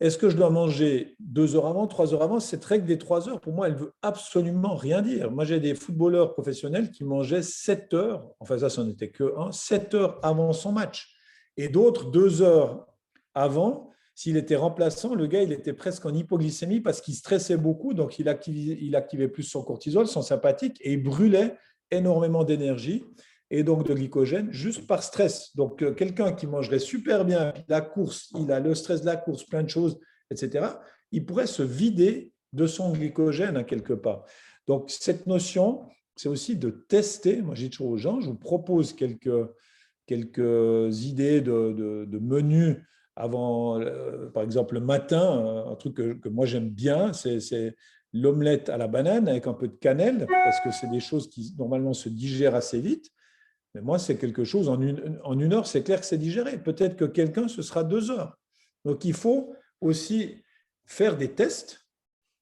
est-ce que je dois manger 2 heures avant, 3 heures avant? Cette règle des 3 heures, pour moi, elle ne veut absolument rien dire. Moi, j'ai des footballeurs professionnels qui mangeaient 7 heures, enfin ça, c'en était que 7 heures avant son match. Et d'autres, 2 heures avant, s'il était remplaçant, le gars, il était presque en hypoglycémie parce qu'il stressait beaucoup, donc il activait plus son cortisol, son sympathique, et il brûlait énormément d'énergie et donc de glycogène juste par stress. Donc, quelqu'un qui mangerait super bien, la course, il a le stress de la course, plein de choses, etc., il pourrait se vider de son glycogène à quelque part. Donc, cette notion, c'est aussi de tester. Moi, je dis toujours aux gens, je vous propose quelques idées de menus avant, par exemple, le matin. Un truc que moi, j'aime bien, c'est l'omelette à la banane avec un peu de cannelle, parce que c'est des choses qui, normalement, se digèrent assez vite. Mais moi, c'est quelque chose, en une heure, c'est clair que c'est digéré. Peut-être que quelqu'un, ce sera 2 heures. Donc, il faut aussi faire des tests,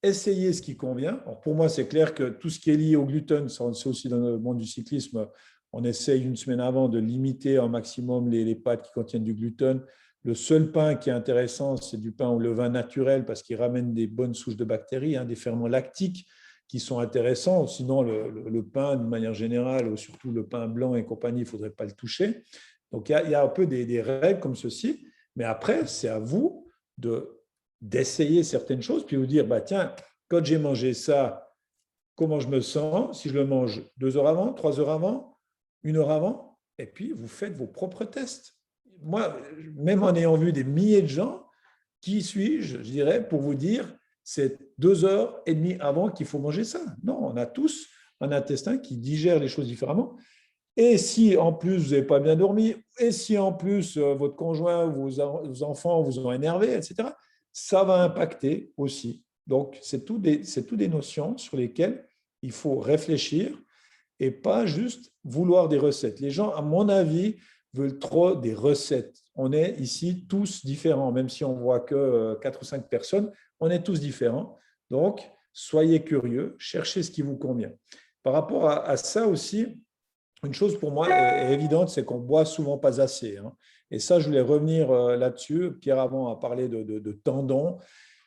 essayer ce qui convient. Alors, pour moi, c'est clair que tout ce qui est lié au gluten, c'est aussi dans le monde du cyclisme, on essaye une semaine avant de limiter un maximum les pâtes qui contiennent du gluten. Le seul pain qui est intéressant, c'est du pain au levain naturel parce qu'il ramène des bonnes souches de bactéries, des ferments lactiques qui sont intéressants. Sinon, le pain, de manière générale, surtout le pain blanc et compagnie, il ne faudrait pas le toucher. Donc, il y a un peu des règles comme ceci. Mais après, c'est à vous d'essayer certaines choses, puis vous dire, tiens, quand j'ai mangé ça, comment je me sens? Si je le mange 2 heures avant, 3 heures avant, 1 heure avant, et puis vous faites vos propres tests. Moi, même en ayant vu des milliers de gens, qui suis-je, je dirais, pour vous dire c'est 2h30 avant qu'il faut manger ça. Non, on a tous un intestin qui digère les choses différemment. Et si en plus vous n'avez pas bien dormi, et si en plus votre conjoint, vos enfants vous ont énervé, etc., ça va impacter aussi. Donc, c'est tout des notions sur lesquelles il faut réfléchir et pas juste vouloir des recettes. Les gens, à mon avis, veulent trop des recettes. On est ici tous différents, même si on ne voit que 4 ou 5 personnes, on est tous différents. Donc, soyez curieux, cherchez ce qui vous convient. Par rapport à ça aussi, une chose pour moi est évidente, c'est qu'on ne boit souvent pas assez. Et ça, je voulais revenir là-dessus. Pierre avant a parlé de tendons,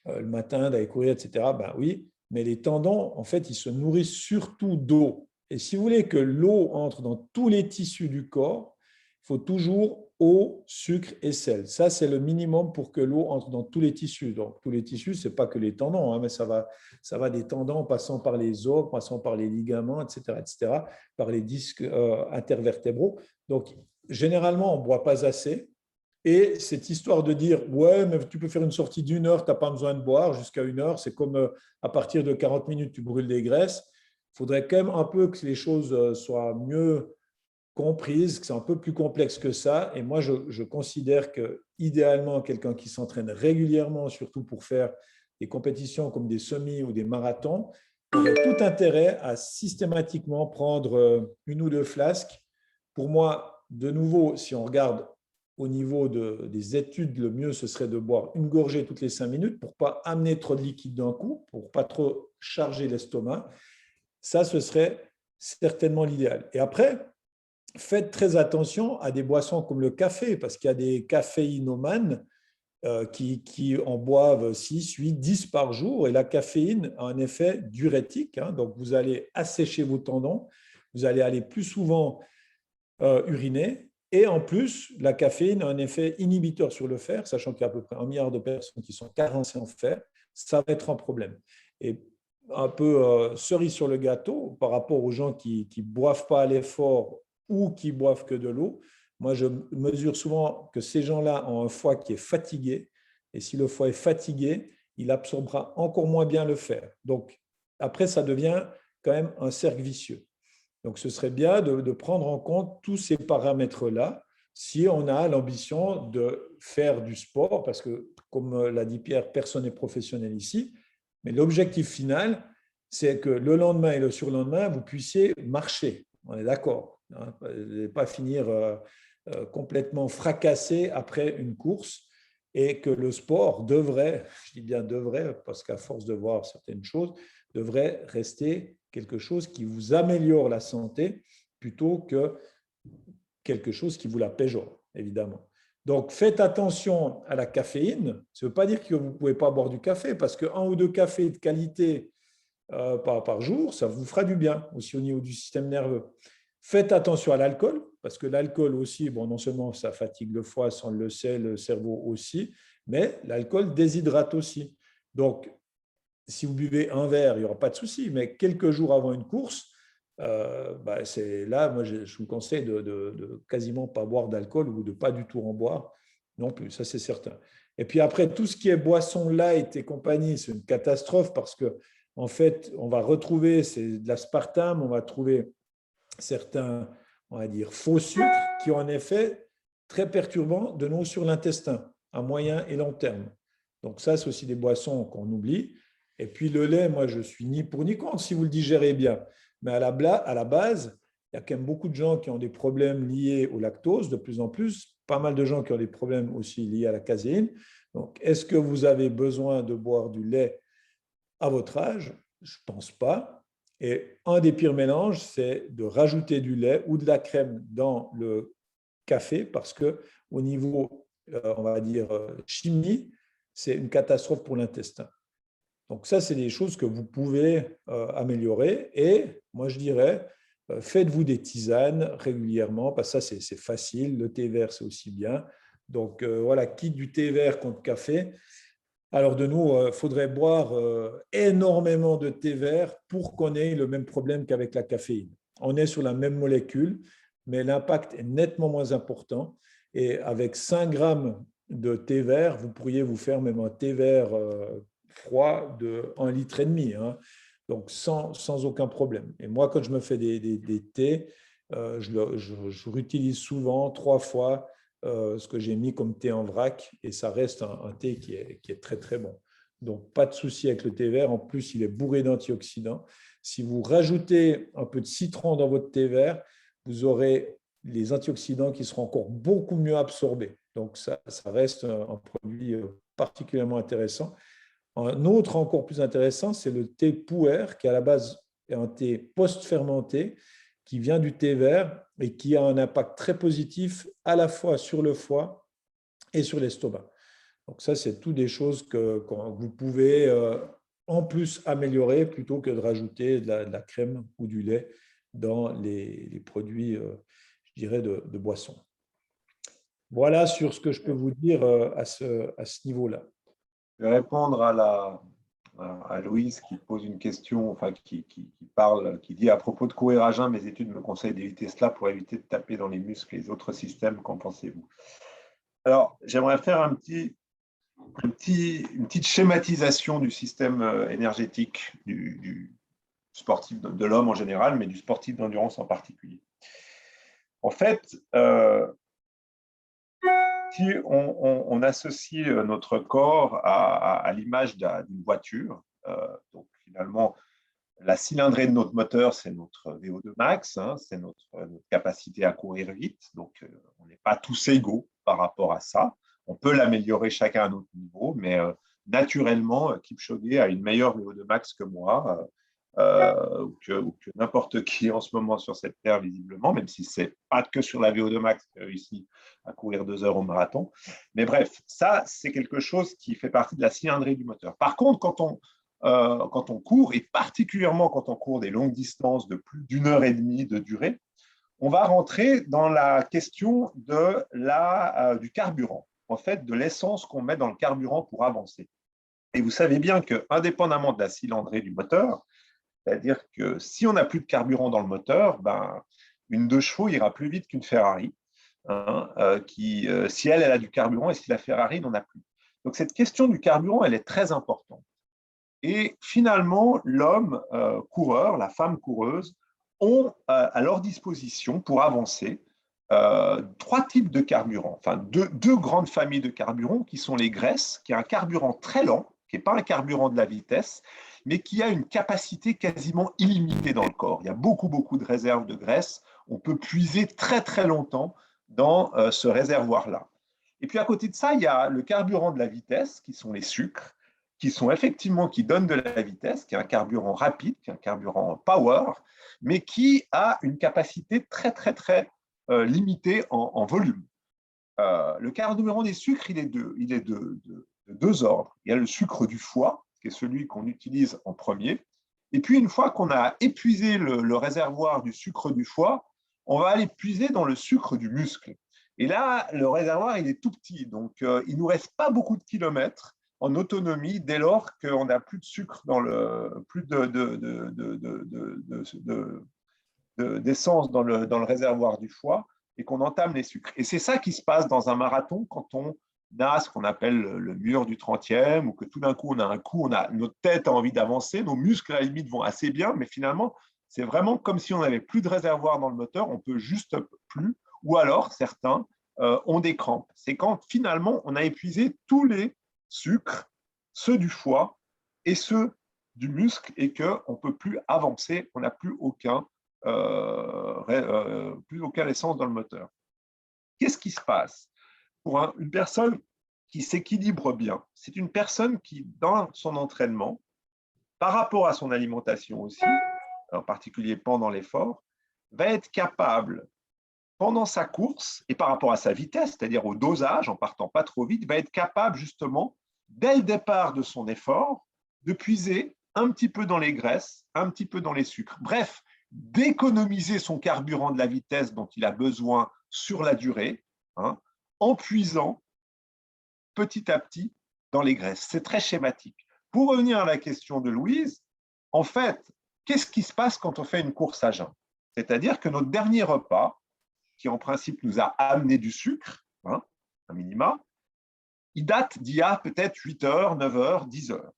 le matin, d'aller courir, etc. Ben oui, mais les tendons, en fait, ils se nourrissent surtout d'eau. Et si vous voulez que l'eau entre dans tous les tissus du corps, il faut toujours eau, sucre et sel. Ça, c'est le minimum pour que l'eau entre dans tous les tissus. Donc, tous les tissus, ce n'est pas que les tendons, mais ça va des tendons en passant par les os, passant par les ligaments, etc., par les disques intervertébraux. Donc, généralement, on ne boit pas assez. Et cette histoire de dire, ouais, mais tu peux faire une sortie d'1 heure, tu n'as pas besoin de boire jusqu'à 1 heure, c'est comme à partir de 40 minutes, tu brûles des graisses. Il faudrait quand même un peu que les choses soient mieux comprises, que c'est un peu plus complexe que ça. Et moi, je considère que idéalement, quelqu'un qui s'entraîne régulièrement, surtout pour faire des compétitions comme des semis ou des marathons, aurait tout intérêt à systématiquement prendre 1 ou 2 flasques. Pour moi, de nouveau, si on regarde au niveau des études, le mieux, ce serait de boire une gorgée toutes les 5 minutes pour ne pas amener trop de liquide d'un coup, pour ne pas trop charger l'estomac. Ça, ce serait certainement l'idéal. Et après, faites très attention à des boissons comme le café, parce qu'il y a des caféinomanes qui en boivent 6, 8, 10 par jour. Et la caféine a un effet diurétique. Donc, vous allez assécher vos tendons, vous allez aller plus souvent uriner. Et en plus, la caféine a un effet inhibiteur sur le fer, sachant qu'il y a à peu près 1 milliard de personnes qui sont carencées en fer. Ça va être un problème. Et un peu cerise sur le gâteau par rapport aux gens qui ne boivent pas à l'effort ou qui boivent que de l'eau. Moi, je mesure souvent que ces gens-là ont un foie qui est fatigué. Et si le foie est fatigué, il absorbera encore moins bien le fer. Donc, après, ça devient quand même un cercle vicieux. Donc, ce serait bien de prendre en compte tous ces paramètres-là si on a l'ambition de faire du sport, parce que, comme l'a dit Pierre, personne n'est professionnel ici, mais l'objectif final, c'est que le lendemain et le surlendemain, vous puissiez marcher. On est d'accord, ne pas finir complètement fracassé après une course. et que le sport devrait, je dis bien devrait, parce qu'à force de voir certaines choses, devrait rester quelque chose qui vous améliore la santé plutôt que quelque chose qui vous la péjore, évidemment. Donc, faites attention à la caféine. Ça ne veut pas dire que vous ne pouvez pas boire du café, parce qu'un ou deux cafés de qualité par jour, ça vous fera du bien, aussi au niveau du système nerveux. Faites attention à l'alcool, parce que l'alcool aussi, bon, non seulement ça fatigue le foie, ça on le sait, le cerveau aussi, mais l'alcool déshydrate aussi. Donc, si vous buvez un verre, il n'y aura pas de souci, mais quelques jours avant une course, c'est là, moi, je vous conseille de quasiment pas boire d'alcool ou de pas du tout en boire non plus, ça c'est certain. Et puis après, tout ce qui est boisson light et compagnie, c'est une catastrophe parce que en fait, on va retrouver, c'est de l'aspartame, on va trouver certains, on va dire, faux sucres qui ont un effet très perturbant de nous sur l'intestin à moyen et long terme. Donc ça, c'est aussi des boissons qu'on oublie. Et puis le lait, moi, je suis ni pour ni contre si vous le digérez bien. Mais à la base, il y a quand même beaucoup de gens qui ont des problèmes liés au lactose, de plus en plus, pas mal de gens qui ont des problèmes aussi liés à la caséine. Donc, est-ce que vous avez besoin de boire du lait à votre âge? Je ne pense pas. Et un des pires mélanges, c'est de rajouter du lait ou de la crème dans le café parce qu'au niveau, on va dire, chimie, c'est une catastrophe pour l'intestin. Donc ça, c'est des choses que vous pouvez améliorer. Et moi, je dirais, faites-vous des tisanes régulièrement, parce que ça, c'est facile. Le thé vert, c'est aussi bien. Donc voilà, quitte du thé vert contre café. Alors de nous, il faudrait boire énormément de thé vert pour qu'on ait le même problème qu'avec la caféine. On est sur la même molécule, mais l'impact est nettement moins important. Et avec 5 grammes de thé vert, vous pourriez vous faire même un thé vert froid de 1,5 litre, hein, donc sans aucun problème. Et moi, quand je me fais des thés, je réutilise souvent 3 fois ce que j'ai mis comme thé en vrac, et ça reste un thé qui est très, très bon. Donc, pas de souci avec le thé vert. En plus, il est bourré d'antioxydants. Si vous rajoutez un peu de citron dans votre thé vert, vous aurez les antioxydants qui seront encore beaucoup mieux absorbés. Donc, ça reste un produit particulièrement intéressant. Un autre encore plus intéressant, c'est le thé pu'er, qui à la base est un thé post-fermenté, qui vient du thé vert et qui a un impact très positif à la fois sur le foie et sur l'estomac. Donc ça, c'est tout des choses que vous pouvez en plus améliorer plutôt que de rajouter de la crème ou du lait dans les produits, je dirais, de boisson. Voilà sur ce que je peux vous dire à ce niveau-là. Je vais répondre à Louise qui pose une question, enfin qui parle, qui dit à propos de courir à jeun, mes études me conseillent d'éviter cela pour éviter de taper dans les muscles et les autres systèmes. Qu'en pensez-vous? Alors, j'aimerais faire une petite schématisation du système énergétique du sportif, de l'homme en général, mais du sportif d'endurance en particulier. En fait, si on associe notre corps à l'image d'une voiture, donc finalement, la cylindrée de notre moteur, c'est notre VO2 max, hein, c'est notre capacité à courir vite. Donc, on n'est pas tous égaux par rapport à ça. On peut l'améliorer chacun à notre niveau, mais naturellement, Kipchoge a une meilleure VO2 max que moi, ou que n'importe qui en ce moment sur cette terre, visiblement, même si ce n'est pas que sur la VO2 max qu'il a réussi à courir 2 heures au marathon. Mais bref, ça, c'est quelque chose qui fait partie de la cylindrée du moteur. Par contre, quand on court, et particulièrement quand on court des longues distances de plus d'1 heure et demie de durée, on va rentrer dans la question du carburant, en fait, de l'essence qu'on met dans le carburant pour avancer. Et vous savez bien qu'indépendamment de la cylindrée du moteur, c'est-à-dire que si on n'a plus de carburant dans le moteur, une 2 chevaux ira plus vite qu'une Ferrari, hein, si elle a du carburant, et si la Ferrari n'en a plus. Donc cette question du carburant, elle est très importante. Et finalement, l'homme coureur, la femme coureuse, ont à leur disposition pour avancer 3 types de carburants, enfin deux grandes familles de carburants qui sont les graisses, qui est un carburant très lent, qui n'est pas un carburant de la vitesse, mais qui a une capacité quasiment illimitée dans le corps. Il y a beaucoup de réserves de graisse. On peut puiser très longtemps dans ce réservoir-là. Et puis à côté de ça, il y a le carburant de la vitesse, qui sont les sucres, qui donnent de la vitesse, qui est un carburant rapide, qui est un carburant power, mais qui a une capacité très, très, très limitée en volume. Le carburant des sucres, il est de deux ordres. Il y a le sucre du foie, qui est celui qu'on utilise en premier. Et puis, une fois qu'on a épuisé le réservoir du sucre du foie, on va aller puiser dans le sucre du muscle. Et là, le réservoir, il est tout petit. Donc, il ne nous reste pas beaucoup de kilomètres en autonomie dès lors qu'on n'a plus de sucre plus d'essence dans le réservoir du foie et qu'on entame les sucres. Et c'est ça qui se passe dans un marathon quand on a ce qu'on appelle le mur du 30e ou que tout d'un coup, notre tête a envie d'avancer, nos muscles à la limite vont assez bien, mais finalement, c'est vraiment comme si on n'avait plus de réservoir dans le moteur, on peut juste plus, ou alors certains ont des crampes. C'est quand finalement, on a épuisé tous les sucres, ceux du foie et ceux du muscle et qu'on ne peut plus avancer, on n'a plus aucune essence dans le moteur. Qu'est-ce qui se passe pour une personne qui s'équilibre bien? C'est une personne qui, dans son entraînement, par rapport à son alimentation aussi, en particulier pendant l'effort, va être capable, pendant sa course et par rapport à sa vitesse, c'est-à-dire au dosage, en partant pas trop vite, va être capable justement, dès le départ de son effort, de puiser un petit peu dans les graisses, un petit peu dans les sucres. Bref, d'économiser son carburant de la vitesse dont il a besoin sur la durée, en puisant petit à petit dans les graisses. C'est très schématique. Pour revenir à la question de Louise, en fait, qu'est-ce qui se passe quand on fait une course à jeun? C'est-à-dire que notre dernier repas, qui en principe nous a amené du sucre, un minima, il date d'il y a peut-être 8 heures, 9 heures, 10 heures.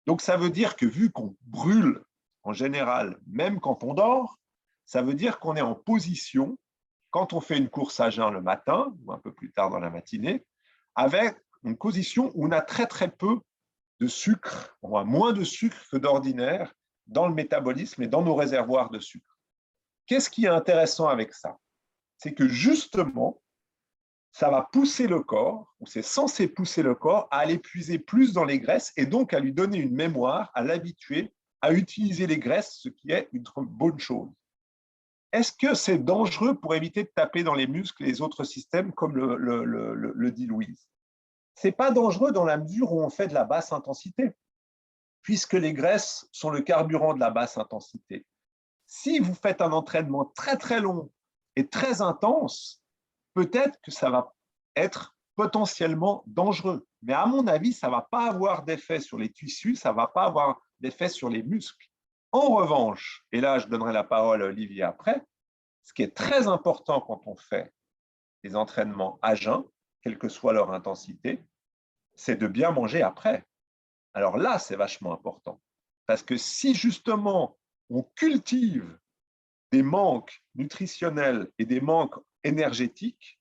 Donc, ça veut dire que vu qu'on brûle en général, même quand on dort, ça veut dire qu'on est en position, quand on fait une course à jeun le matin ou un peu plus tard dans la matinée, avec une position où on a très, très peu de sucre, on a moins de sucre que d'ordinaire dans le métabolisme et dans nos réservoirs de sucre. Qu'est-ce qui est intéressant avec ça? C'est que justement, ça va pousser le corps, ou c'est censé pousser le corps, à aller puiser plus dans les graisses et donc à lui donner une mémoire, à l'habituer à utiliser les graisses, ce qui est une bonne chose. Est-ce que c'est dangereux pour éviter de taper dans les muscles et les autres systèmes, comme le dit Louise? Ce n'est pas dangereux dans la mesure où on fait de la basse intensité, puisque les graisses sont le carburant de la basse intensité. Si vous faites un entraînement très très long et très intense, peut-être que ça va être potentiellement dangereux. Mais à mon avis, ça ne va pas avoir d'effet sur les tissus, ça ne va pas avoir d'effet sur les muscles. En revanche, et là je donnerai la parole à Olivier après, ce qui est très important quand on fait des entraînements à jeun, quelle que soit leur intensité, c'est de bien manger après. Alors là, c'est vachement important. Parce que si justement on cultive des manques nutritionnels et des manques énergétiques,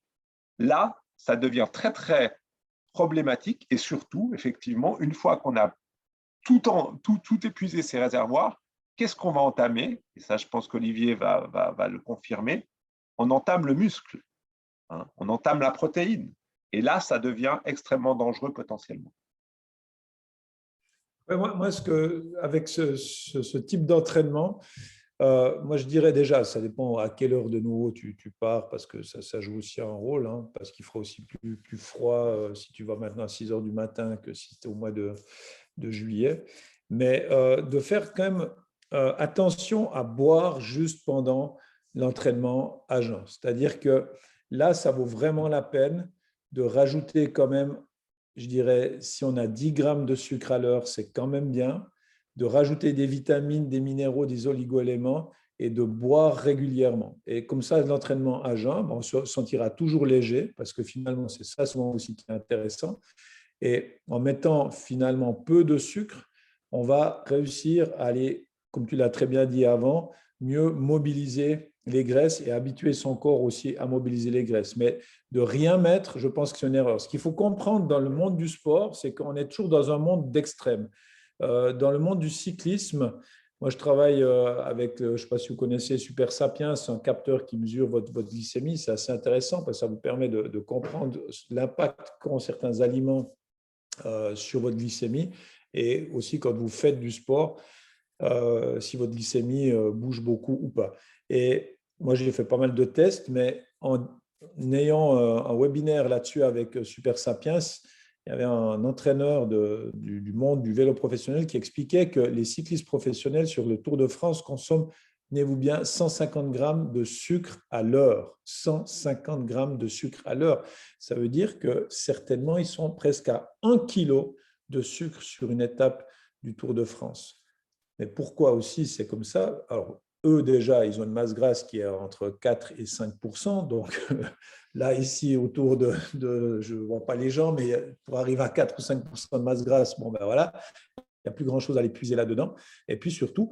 là, ça devient très, très problématique. Et surtout, effectivement, une fois qu'on a tout épuisé ses réservoirs, qu'est-ce qu'on va entamer? Et ça, je pense qu'Olivier va le confirmer. On entame le muscle, on entame la protéine. Et là, ça devient extrêmement dangereux potentiellement. Moi, avec ce type d'entraînement, moi, je dirais déjà, ça dépend à quelle heure de nouveau tu pars, parce que ça joue aussi un rôle, parce qu'il fera aussi plus froid si tu vas maintenant à 6 heures du matin que si c'était au mois de juillet. Mais de faire quand même attention à boire juste pendant l'entraînement à jeun. C'est-à-dire que là, ça vaut vraiment la peine de rajouter quand même, je dirais, si on a 10 grammes de sucre à l'heure, c'est quand même bien, de rajouter des vitamines, des minéraux, des oligo-éléments et de boire régulièrement. Et comme ça, l'entraînement à jeun, on se sentira toujours léger parce que finalement, c'est ça souvent aussi qui est intéressant. Et en mettant finalement peu de sucre, on va réussir à aller, comme tu l'as très bien dit avant, mieux mobiliser les graisses et habituer son corps aussi à mobiliser les graisses. Mais de rien mettre, je pense que c'est une erreur. Ce qu'il faut comprendre dans le monde du sport, c'est qu'on est toujours dans un monde d'extrêmes. Dans le monde du cyclisme, Moi, je travaille avec, je ne sais pas si vous connaissez Super Sapiens, c'est un capteur qui mesure votre glycémie. C'est assez intéressant parce que ça vous permet de comprendre l'impact qu'ont certains aliments sur votre glycémie et aussi quand vous faites du sport, si votre glycémie bouge beaucoup ou pas. Et moi, j'ai fait pas mal de tests, mais en ayant un webinaire là-dessus avec Super Sapiens, il y avait un entraîneur du monde du vélo professionnel qui expliquait que les cyclistes professionnels sur le Tour de France consomment, tenez-vous bien, 150 grammes de sucre à l'heure. 150 grammes de sucre à l'heure. Ça veut dire que certainement, ils sont presque à 1 kilo de sucre sur une étape du Tour de France. Mais pourquoi aussi c'est comme ça? Alors, eux, déjà, ils ont une masse grasse qui est entre 4 et 5%. Donc, là, ici, autour je ne vois pas les gens, mais pour arriver à 4 ou 5% de masse grasse, bon, ben voilà, il n'y a plus grand-chose à les puiser là-dedans. Et puis, surtout,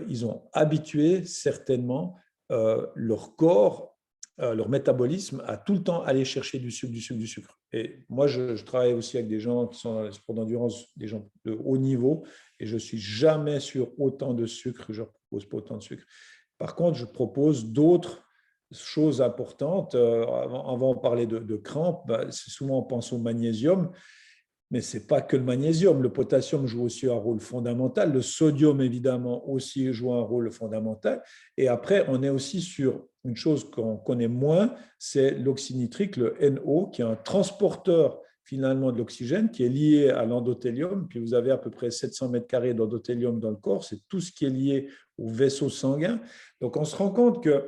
ils ont habitué certainement leur corps, leur métabolisme à tout le temps aller chercher du sucre, du sucre, du sucre. Et moi, je travaille aussi avec des gens qui sont dans les sports d'endurance, des gens de haut niveau, et je ne suis jamais sur autant de sucre, je ne propose pas autant de sucre. Par contre, je propose d'autres choses importantes. Avant de parler de crampes, c'est souvent on pense au magnésium, mais ce n'est pas que le magnésium. Le potassium joue aussi un rôle fondamental. Le sodium, évidemment, aussi joue un rôle fondamental. Et après, on est aussi sur une chose qu'on connaît moins, c'est l'oxyde nitrique, le NO, qui est un transporteur finalement de l'oxygène, qui est lié à l'endothélium. Puis vous avez à peu près 700 mètres carrés d'endothélium dans le corps. C'est tout ce qui est lié au vaisseau sanguin. Donc, on se rend compte que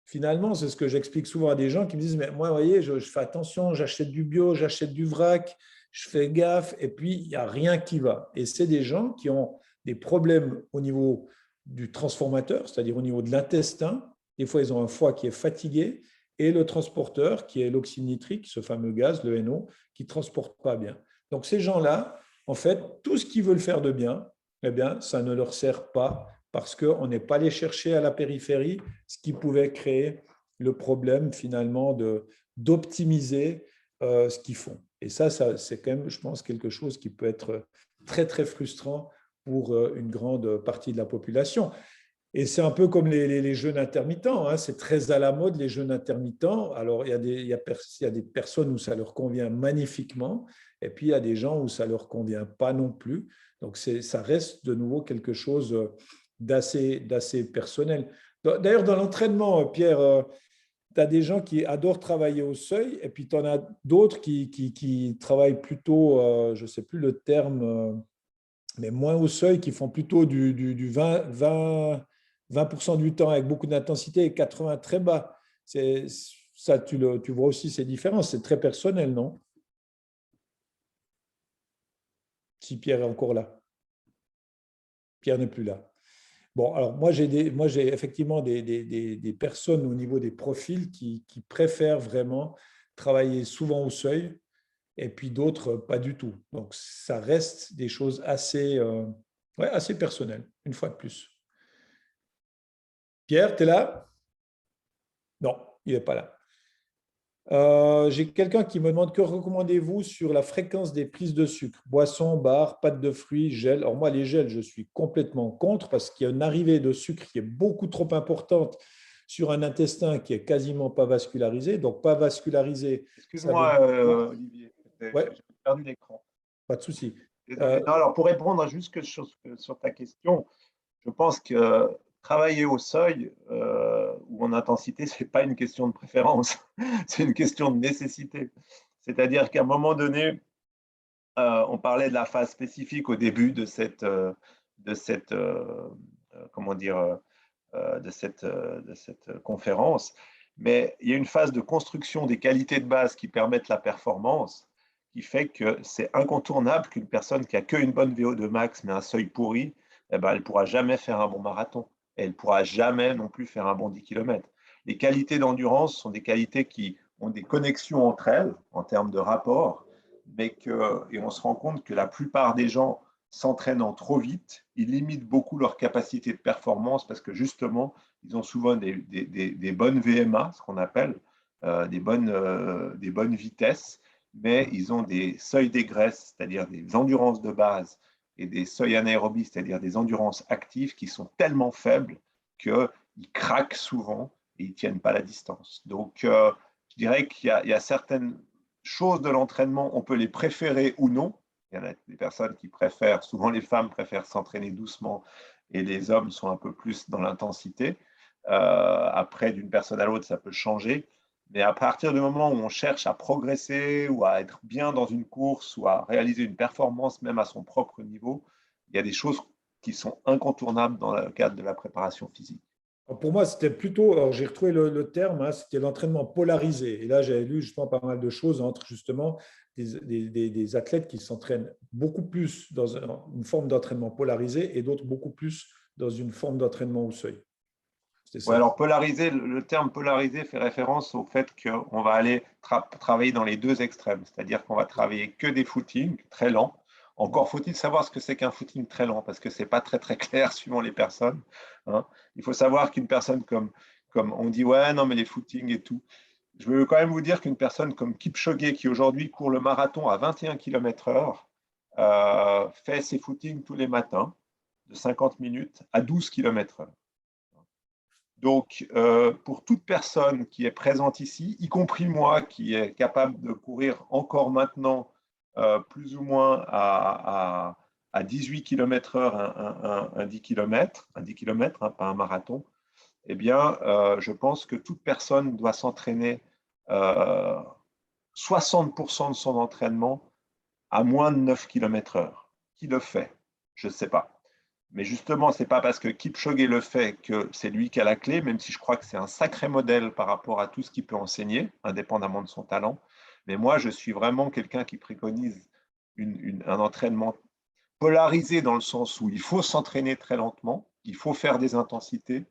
finalement, c'est ce que j'explique souvent à des gens qui me disent, mais moi, vous voyez, je fais attention, j'achète du bio, j'achète du vrac, je fais gaffe, et puis il n'y a rien qui va. Et c'est des gens qui ont des problèmes au niveau du transformateur, c'est-à-dire au niveau de l'intestin. Des fois, ils ont un foie qui est fatigué, et le transporteur, qui est l'oxyde nitrique, ce fameux gaz, le NO, qui ne transporte pas bien. Donc, ces gens-là, en fait, tout ce qu'ils veulent faire de bien, eh bien, ça ne leur sert pas parce qu'on n'est pas allé chercher à la périphérie ce qui pouvait créer le problème finalement d'optimiser ce qu'ils font. Et ça, c'est quand même, je pense, quelque chose qui peut être très, très frustrant pour une grande partie de la population. Et c'est un peu comme les jeûnes intermittents, hein. C'est très à la mode, les jeûnes intermittents. Alors, il y a des personnes où ça leur convient magnifiquement, et puis il y a des gens où ça ne leur convient pas non plus. Donc, ça reste de nouveau quelque chose d'assez personnel. D'ailleurs, dans l'entraînement, Pierre, tu as des gens qui adorent travailler au seuil, et puis tu en as d'autres qui travaillent plutôt, je ne sais plus le terme, mais moins au seuil, qui font plutôt du 20% du temps avec beaucoup d'intensité et 80 très bas. Ça, tu vois aussi ces différences. C'est très personnel, non? Si Pierre est encore là. Pierre n'est plus là. Bon, alors moi, j'ai effectivement des personnes au niveau des profils qui préfèrent vraiment travailler souvent au seuil, et puis d'autres, pas du tout. Donc, ça reste des choses assez personnelles, une fois de plus. Pierre, tu es là? Non, il n'est pas là. J'ai quelqu'un qui me demande que recommandez-vous sur la fréquence des prises de sucre, boissons, bars, pâtes de fruits, gel. Alors moi, les gels, je suis complètement contre parce qu'il y a une arrivée de sucre qui est beaucoup trop importante sur un intestin qui est quasiment pas vascularisé. Donc pas vascularisé. Excuse-moi, Olivier, Ouais, j'ai perdu l'écran. pas de souci. Désolé. Non, alors, pour répondre juste sur ta question, je pense que travailler au seuil ou en intensité, ce n'est pas une question de préférence, c'est une question de nécessité. C'est-à-dire qu'à un moment donné, on parlait de la phase spécifique au début de cette conférence, mais il y a une phase de construction des qualités de base qui permettent la performance, qui fait que c'est incontournable qu'une personne qui a qu'une bonne VO2 max, mais un seuil pourri, eh ben, elle ne pourra jamais faire un bon marathon. Et elle ne pourra jamais non plus faire un bon 10 km. Les qualités d'endurance sont des qualités qui ont des connexions entre elles en termes de rapport, et on se rend compte que la plupart des gens s'entraînant trop vite, ils limitent beaucoup leur capacité de performance parce que justement, ils ont souvent des bonnes VMA, ce qu'on appelle des bonnes vitesses, mais ils ont des seuils d'égresse, c'est-à-dire des endurances de base et des seuils anaérobies, c'est-à-dire des endurances actives qui sont tellement faibles qu'ils craquent souvent et ils ne tiennent pas la distance. Donc, je dirais qu'il y a certaines choses de l'entraînement, on peut les préférer ou non. Il y en a des personnes qui préfèrent, souvent les femmes préfèrent s'entraîner doucement et les hommes sont un peu plus dans l'intensité. Après, d'une personne à l'autre, ça peut changer. Mais à partir du moment où on cherche à progresser ou à être bien dans une course ou à réaliser une performance même à son propre niveau, il y a des choses qui sont incontournables dans le cadre de la préparation physique. Alors, pour moi, c'était plutôt, alors j'ai retrouvé le terme, hein, c'était l'entraînement polarisé. Et là, j'avais lu justement pas mal de choses entre justement des athlètes qui s'entraînent beaucoup plus dans une forme d'entraînement polarisé et d'autres beaucoup plus dans une forme d'entraînement au seuil. C'était Ouais, ça. alors polarisé, le terme polarisé fait référence au fait qu'on va aller travailler dans les deux extrêmes, c'est-à-dire qu'on va travailler que des footings très lents. Encore faut-il savoir ce que c'est qu'un footing très lent, parce que ce n'est pas très très clair suivant les personnes. Hein. Il faut savoir qu'une personne comme on dit, ouais, non, mais les footings et tout. Je veux quand même vous dire qu'une personne comme Kipchoge, qui aujourd'hui court le marathon à 21 km/h, fait ses footings tous les matins de 50 minutes à 12 km/h. Donc, pour toute personne qui est présente ici, y compris moi, qui est capable de courir encore maintenant plus ou moins à 18 km/h un 10 km, hein, pas un marathon, eh bien, je pense que toute personne doit s'entraîner 60% de son entraînement à moins de 9 km/h. Qui le fait? Je ne sais pas. Mais justement, ce n'est pas parce que Kipchoge le fait que c'est lui qui a la clé, même si je crois que c'est un sacré modèle par rapport à tout ce qu'il peut enseigner, indépendamment de son talent. Mais moi, je suis vraiment quelqu'un qui préconise un entraînement polarisé dans le sens où il faut s'entraîner très lentement, il faut faire des intensités,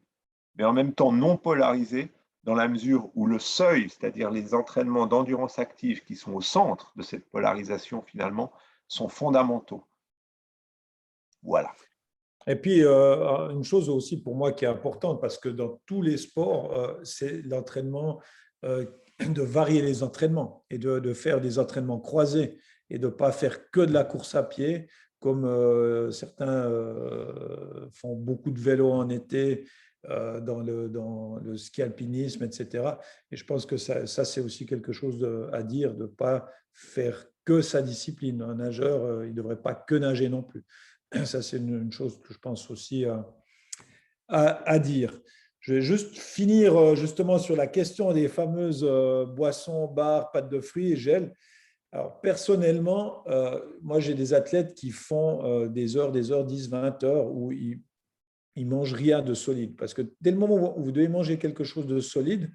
mais en même temps non polarisé dans la mesure où le seuil, c'est-à-dire les entraînements d'endurance active qui sont au centre de cette polarisation finalement, sont fondamentaux. Voilà. Et puis, une chose aussi pour moi qui est importante, parce que dans tous les sports, c'est l'entraînement, de varier les entraînements et de faire des entraînements croisés et de ne pas faire que de la course à pied, comme certains font beaucoup de vélo en été, dans le ski alpinisme, etc. Et je pense que ça c'est aussi quelque chose à dire, de ne pas faire que sa discipline. Un nageur, il ne devrait pas que nager non plus. Ça, c'est une chose que je pense aussi à dire. Je vais juste finir justement sur la question des fameuses boissons, bars, pâtes de fruits et gel. Alors, personnellement, moi, j'ai des athlètes qui font des heures, 10, 20 heures où ils mangent rien de solide. Parce que dès le moment où vous devez manger quelque chose de solide,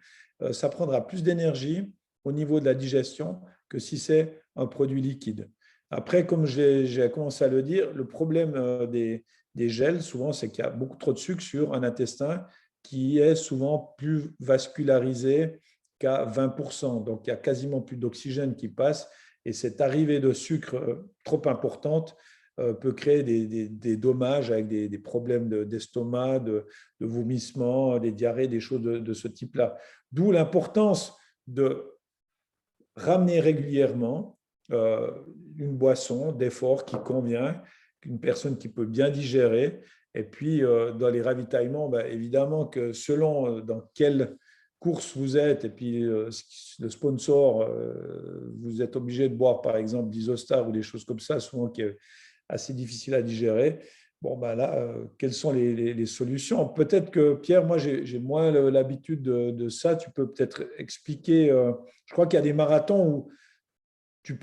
ça prendra plus d'énergie au niveau de la digestion que si c'est un produit liquide. Après, comme j'ai commencé à le dire, le problème des gels, souvent, c'est qu'il y a beaucoup trop de sucre sur un intestin qui est souvent plus vascularisé qu'à 20%. Donc, il y a quasiment plus d'oxygène qui passe. Et cette arrivée de sucre trop importante peut créer des dommages avec des problèmes d'estomac, de vomissement, des diarrhées, des choses de ce type-là. D'où l'importance de ramener régulièrement une boisson d'effort qui convient, une personne qui peut bien digérer. Et puis, dans les ravitaillements, ben, évidemment que selon dans quelle course vous êtes et puis le sponsor, vous êtes obligé de boire par exemple d'Isostar ou des choses comme ça, souvent qui est assez difficile à digérer. Bon, ben là, quelles sont les solutions? Peut-être que, Pierre, moi, j'ai moins l'habitude de ça. Tu peux peut-être expliquer. Je crois qu'il y a des marathons où tu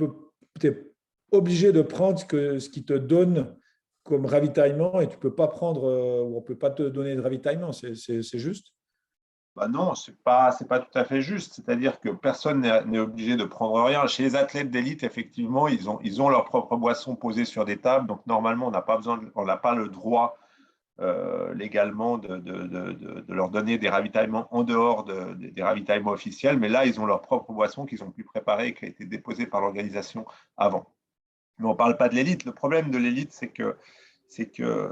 es obligé de prendre ce qui te donne comme ravitaillement et tu ne peux pas prendre, ou on ne peut pas te donner de ravitaillement. C'est juste? Bah non, ce n'est pas tout à fait juste. C'est-à-dire que personne n'est obligé de prendre rien. Chez les athlètes d'élite, effectivement, ils ont leur propre boisson posée sur des tables. Donc, normalement, on n'a pas le droit légalement de leur donner des ravitaillements en dehors des ravitaillements officiels. Mais là, ils ont leur propre boisson qu'ils ont pu préparer et qui a été déposée par l'organisation avant. Mais on ne parle pas de l'élite. Le problème de l'élite, c'est que,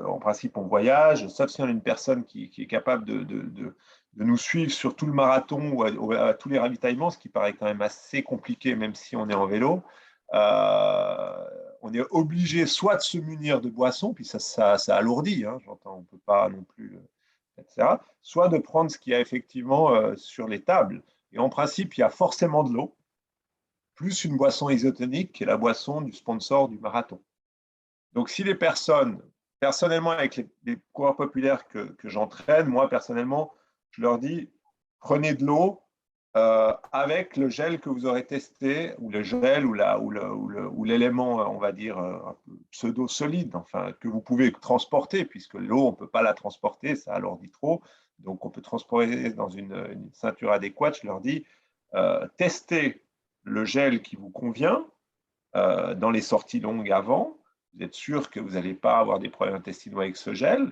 en principe, on voyage, sauf si on a une personne qui est capable de nous suivre sur tout le marathon ou à tous les ravitaillements, ce qui paraît quand même assez compliqué, même si on est en vélo. on est obligé soit de se munir de boissons, puis ça alourdit, hein, j'entends, on ne peut pas non plus, etc., soit de prendre ce qu'il y a effectivement sur les tables. Et en principe, il y a forcément de l'eau, plus une boisson isotonique qui est la boisson du sponsor du marathon. Donc, si les personnes, personnellement, avec les coureurs populaires que j'entraîne, moi, personnellement, je leur dis, prenez de l'eau avec le gel que vous aurez testé, ou le gel, ou l'élément, on va dire, un peu pseudo-solide, enfin, que vous pouvez transporter, puisque l'eau, on ne peut pas la transporter, ça alourdit trop. Donc, on peut transporter dans une ceinture adéquate. Je leur dis, testez le gel qui vous convient dans les sorties longues avant. Vous êtes sûr que vous n'allez pas avoir des problèmes intestinaux avec ce gel.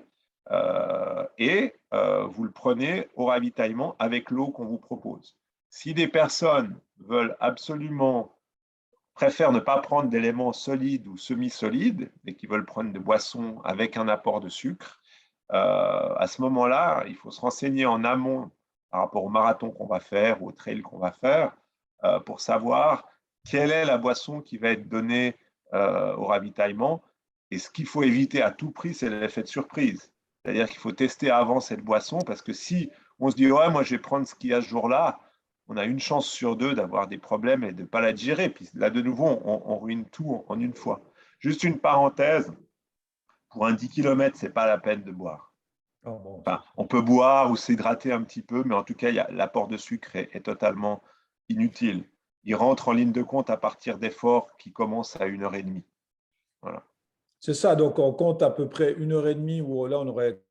Et vous le prenez au ravitaillement avec l'eau qu'on vous propose. Si des personnes veulent absolument, préfèrent ne pas prendre d'éléments solides ou semi-solides, et qui veulent prendre de boissons avec un apport de sucre, à ce moment-là, il faut se renseigner en amont par rapport au marathon qu'on va faire ou au trail qu'on va faire pour savoir quelle est la boisson qui va être donnée au ravitaillement. Et ce qu'il faut éviter à tout prix, c'est l'effet de surprise. C'est-à-dire qu'il faut tester avant cette boisson parce que si on se dit « ouais, moi je vais prendre ce qu'il y a ce jour-là », on a une chance sur deux d'avoir des problèmes et de ne pas la digérer. Puis là, de nouveau, on ruine tout en une fois. Juste une parenthèse, pour un 10 km, ce n'est pas la peine de boire. Enfin, on peut boire ou s'hydrater un petit peu, mais en tout cas, l'apport de sucre est totalement inutile. Il rentre en ligne de compte à partir d'efforts qui commencent à 1h30. Voilà. C'est ça, donc on compte à peu près 1h30 où là, on aurait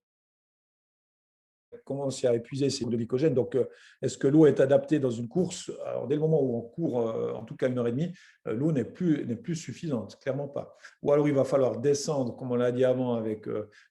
commencé à épuiser ses de glycogène. Donc, est-ce que l'eau est adaptée dans une course? Alors, dès le moment où on court, en tout cas 1h30, l'eau n'est plus suffisante, clairement pas. Ou alors, il va falloir descendre, comme on l'a dit avant avec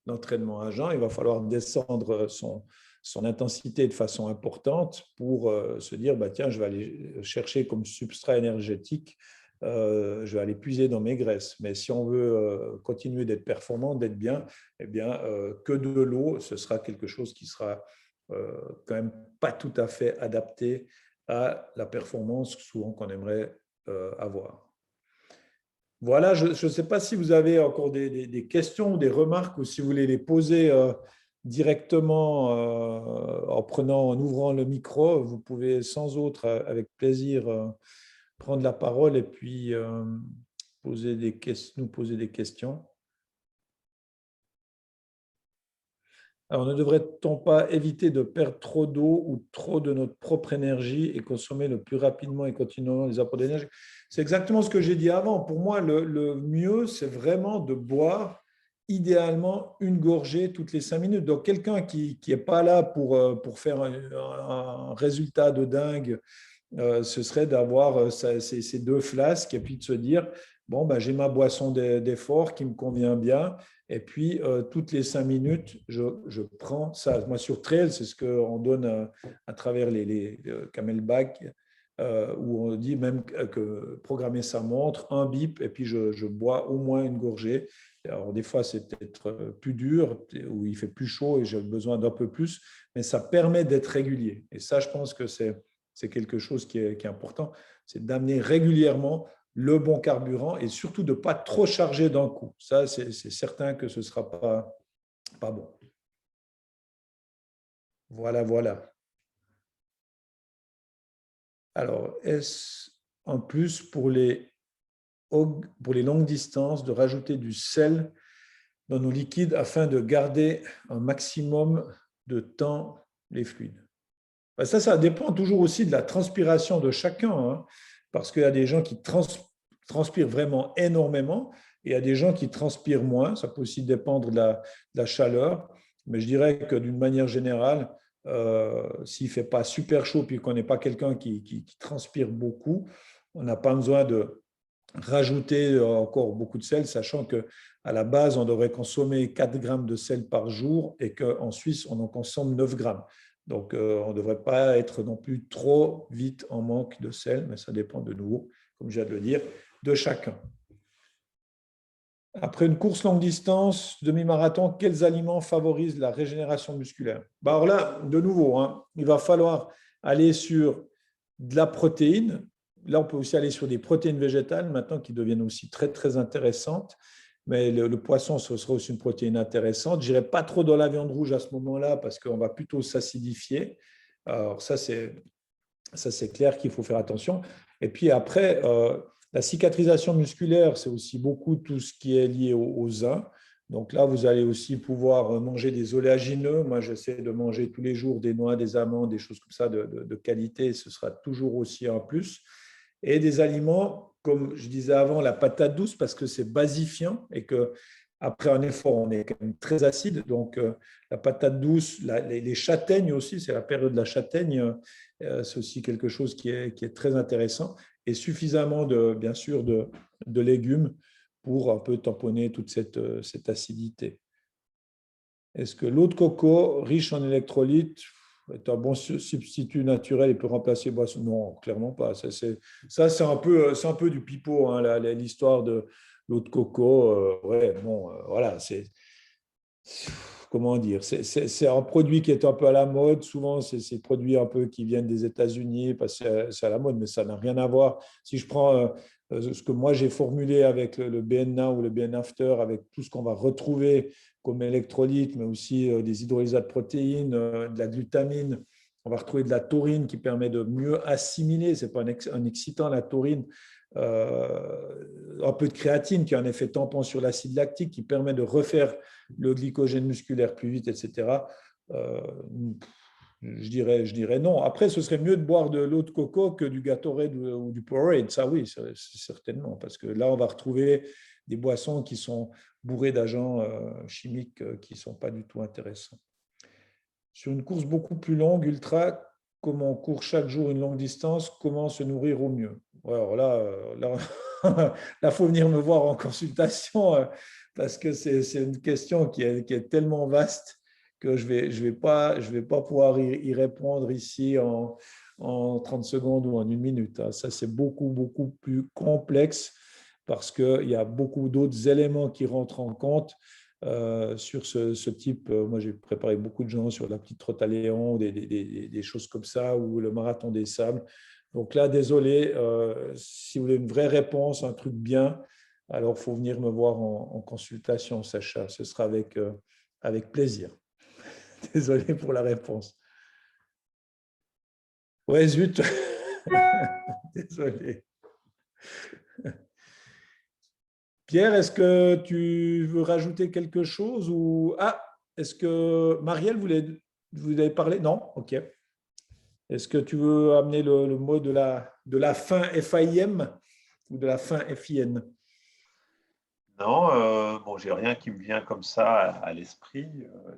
l'entraînement à jeun, il va falloir descendre son intensité de façon importante pour se dire, bah, tiens, je vais aller chercher comme substrat énergétique, je vais aller puiser dans mes graisses. Mais si on veut continuer d'être performant, d'être bien, eh bien, que de l'eau, ce sera quelque chose qui sera quand même pas tout à fait adapté à la performance souvent qu'on aimerait avoir. Voilà, je ne sais pas si vous avez encore des questions ou des remarques ou si vous voulez les poser directement en ouvrant le micro. Vous pouvez sans autre, avec plaisir, prendre la parole et puis nous poser des questions. Alors, ne devrait-on pas éviter de perdre trop d'eau ou trop de notre propre énergie et consommer le plus rapidement et continuellement les apports d'énergie? C'est exactement ce que j'ai dit avant. Pour moi, le mieux, c'est vraiment de boire idéalement une gorgée toutes les 5 minutes. Donc, quelqu'un qui n'est pas là pour faire un résultat de dingue, ce serait d'avoir ces 2 flasques et puis de se dire, bon, ben, j'ai ma boisson d'effort qui me convient bien. Et puis, toutes les 5 minutes, je prends ça. Moi, sur trail, c'est ce qu'on donne à travers les camelback, où on dit même que programmer sa montre, un bip, et puis je bois au moins une gorgée. Alors, des fois, c'est peut-être plus dur, où il fait plus chaud et j'ai besoin d'un peu plus, mais ça permet d'être régulier. Et ça, je pense que c'est quelque chose qui est important, c'est d'amener régulièrement le bon carburant et surtout de ne pas trop charger d'un coup. Ça, c'est certain que ce ne sera pas bon. Voilà. Alors, est-ce en plus pour les longues distances de rajouter du sel dans nos liquides afin de garder un maximum de temps les fluides? Ça dépend toujours aussi de la transpiration de chacun, hein, parce qu'il y a des gens qui transpirent vraiment énormément et il y a des gens qui transpirent moins. Ça peut aussi dépendre de la chaleur, mais je dirais que d'une manière générale, s'il ne fait pas super chaud puis qu'on n'est pas quelqu'un qui transpire beaucoup, on n'a pas besoin de rajouter encore beaucoup de sel, sachant qu'à la base, on devrait consommer 4 grammes de sel par jour et qu'en Suisse, on en consomme 9 grammes. Donc, on ne devrait pas être non plus trop vite en manque de sel, mais ça dépend de nouveau, comme je viens de le dire, de chacun. Après une course longue distance, demi-marathon, quels aliments favorisent la régénération musculaire? Alors là, de nouveau, hein, il va falloir aller sur de la protéine. là, on peut aussi aller sur des protéines végétales maintenant qui deviennent aussi très, très intéressantes. Mais le poisson, ce sera aussi une protéine intéressante. Je n'irai pas trop dans la viande rouge à ce moment-là parce qu'on va plutôt s'acidifier. Alors ça, c'est clair qu'il faut faire attention. Et puis après, la cicatrisation musculaire, c'est aussi beaucoup tout ce qui est lié aux os. Donc là, vous allez aussi pouvoir manger des oléagineux. Moi, j'essaie de manger tous les jours des noix, des amandes, des choses comme ça de qualité. Ce sera toujours aussi un plus. Et des aliments, comme je disais avant, la patate douce, parce que c'est basifiant et que après un effort, on est quand même très acide. Donc, la patate douce, les châtaignes aussi, c'est la période de la châtaigne, c'est aussi quelque chose qui est très intéressant. Et suffisamment, bien sûr, de légumes pour un peu tamponner toute cette acidité. Est-ce que l'eau de coco, riche en électrolytes, est un bon substitut naturel et peut remplacer les boissons? Non, clairement pas. Ça, c'est un peu du pipeau, hein, l'histoire de l'eau de coco. Ouais, bon, voilà, comment dire, c'est un produit qui est un peu à la mode. Souvent, c'est des produits un peu qui viennent des États-Unis parce que c'est à la mode, mais ça n'a rien à voir. Si je prends ce que moi j'ai formulé avec le BN Now ou le BN After, avec tout ce qu'on va retrouver comme électrolytes, mais aussi des hydrolysats de protéines, de la glutamine. On va retrouver de la taurine qui permet de mieux assimiler. Ce n'est pas un excitant, la taurine. Un peu de créatine qui a un effet tampon sur l'acide lactique qui permet de refaire le glycogène musculaire plus vite, etc. Je dirais non. Après, ce serait mieux de boire de l'eau de coco que du Gatorade ou du Powerade. Ça, oui, c'est certainement. Parce que là, on va retrouver des boissons qui sont bourrées d'agents chimiques qui ne sont pas du tout intéressants. Sur une course beaucoup plus longue, ultra, comme on court chaque jour une longue distance, comment se nourrir au mieux? Alors là, faut venir me voir en consultation parce que c'est une question qui est tellement vaste que je vais pas pouvoir y répondre ici en 30 secondes ou en une minute. Ça, c'est beaucoup, beaucoup plus complexe parce qu'il y a beaucoup d'autres éléments qui rentrent en compte. Sur ce type, moi j'ai préparé beaucoup de gens sur la petite trotte à Léon, des choses comme ça, ou le marathon des sables. Donc là, désolé, si vous voulez une vraie réponse, un truc bien, alors il faut venir me voir en consultation, Sacha. Ce sera avec plaisir. Désolé pour la réponse. Ouais, zut. Désolé. Pierre, est-ce que tu veux rajouter quelque chose ou est-ce que Marielle vous avez parlé? Non? OK. Est-ce que tu veux amener le mot de la fin FAIM ou de la fin FIN? Non, bon, j'ai rien qui me vient comme ça à l'esprit,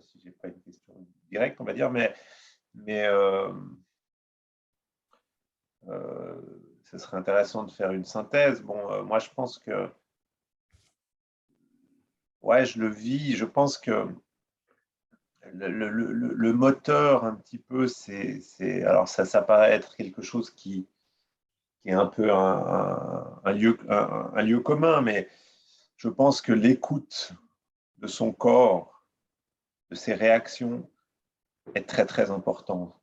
si j'ai pas une question directe, on va dire, mais ce serait intéressant de faire une synthèse. Bon, moi, je pense que, ouais, je le vis. Je pense que le moteur, un petit peu, alors ça paraît être quelque chose qui est un peu un lieu commun, mais je pense que l'écoute de son corps, de ses réactions, est très, très importante.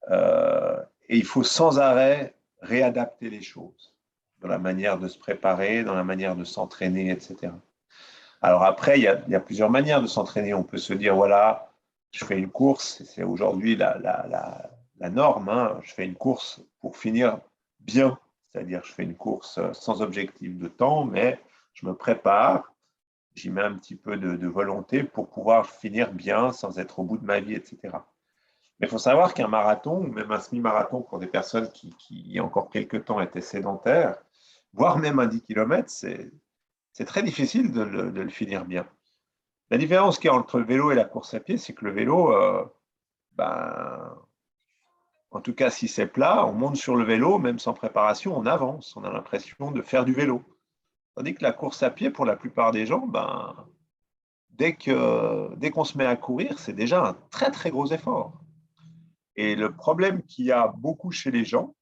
Et il faut sans arrêt réadapter les choses dans la manière de se préparer, dans la manière de s'entraîner, etc. Alors après, il y a plusieurs manières de s'entraîner. On peut se dire, voilà, je fais une course, c'est aujourd'hui la norme, hein. Je fais une course pour finir bien, c'est-à-dire je fais une course sans objectif de temps, mais je me prépare, j'y mets un petit peu de volonté pour pouvoir finir bien sans être au bout de ma vie, etc. Mais il faut savoir qu'un marathon, ou même un semi-marathon pour des personnes qui, il y a encore quelques temps, étaient sédentaires, voire même un 10 km, c'est très difficile de le finir bien. La différence qu'il y a entre le vélo et la course à pied, c'est que le vélo, en tout cas si c'est plat, on monte sur le vélo, même sans préparation, on avance, on a l'impression de faire du vélo. Tandis que la course à pied, pour la plupart des gens, dès qu'on se met à courir, c'est déjà un très très gros effort. Et le problème qu'il y a beaucoup chez les gens,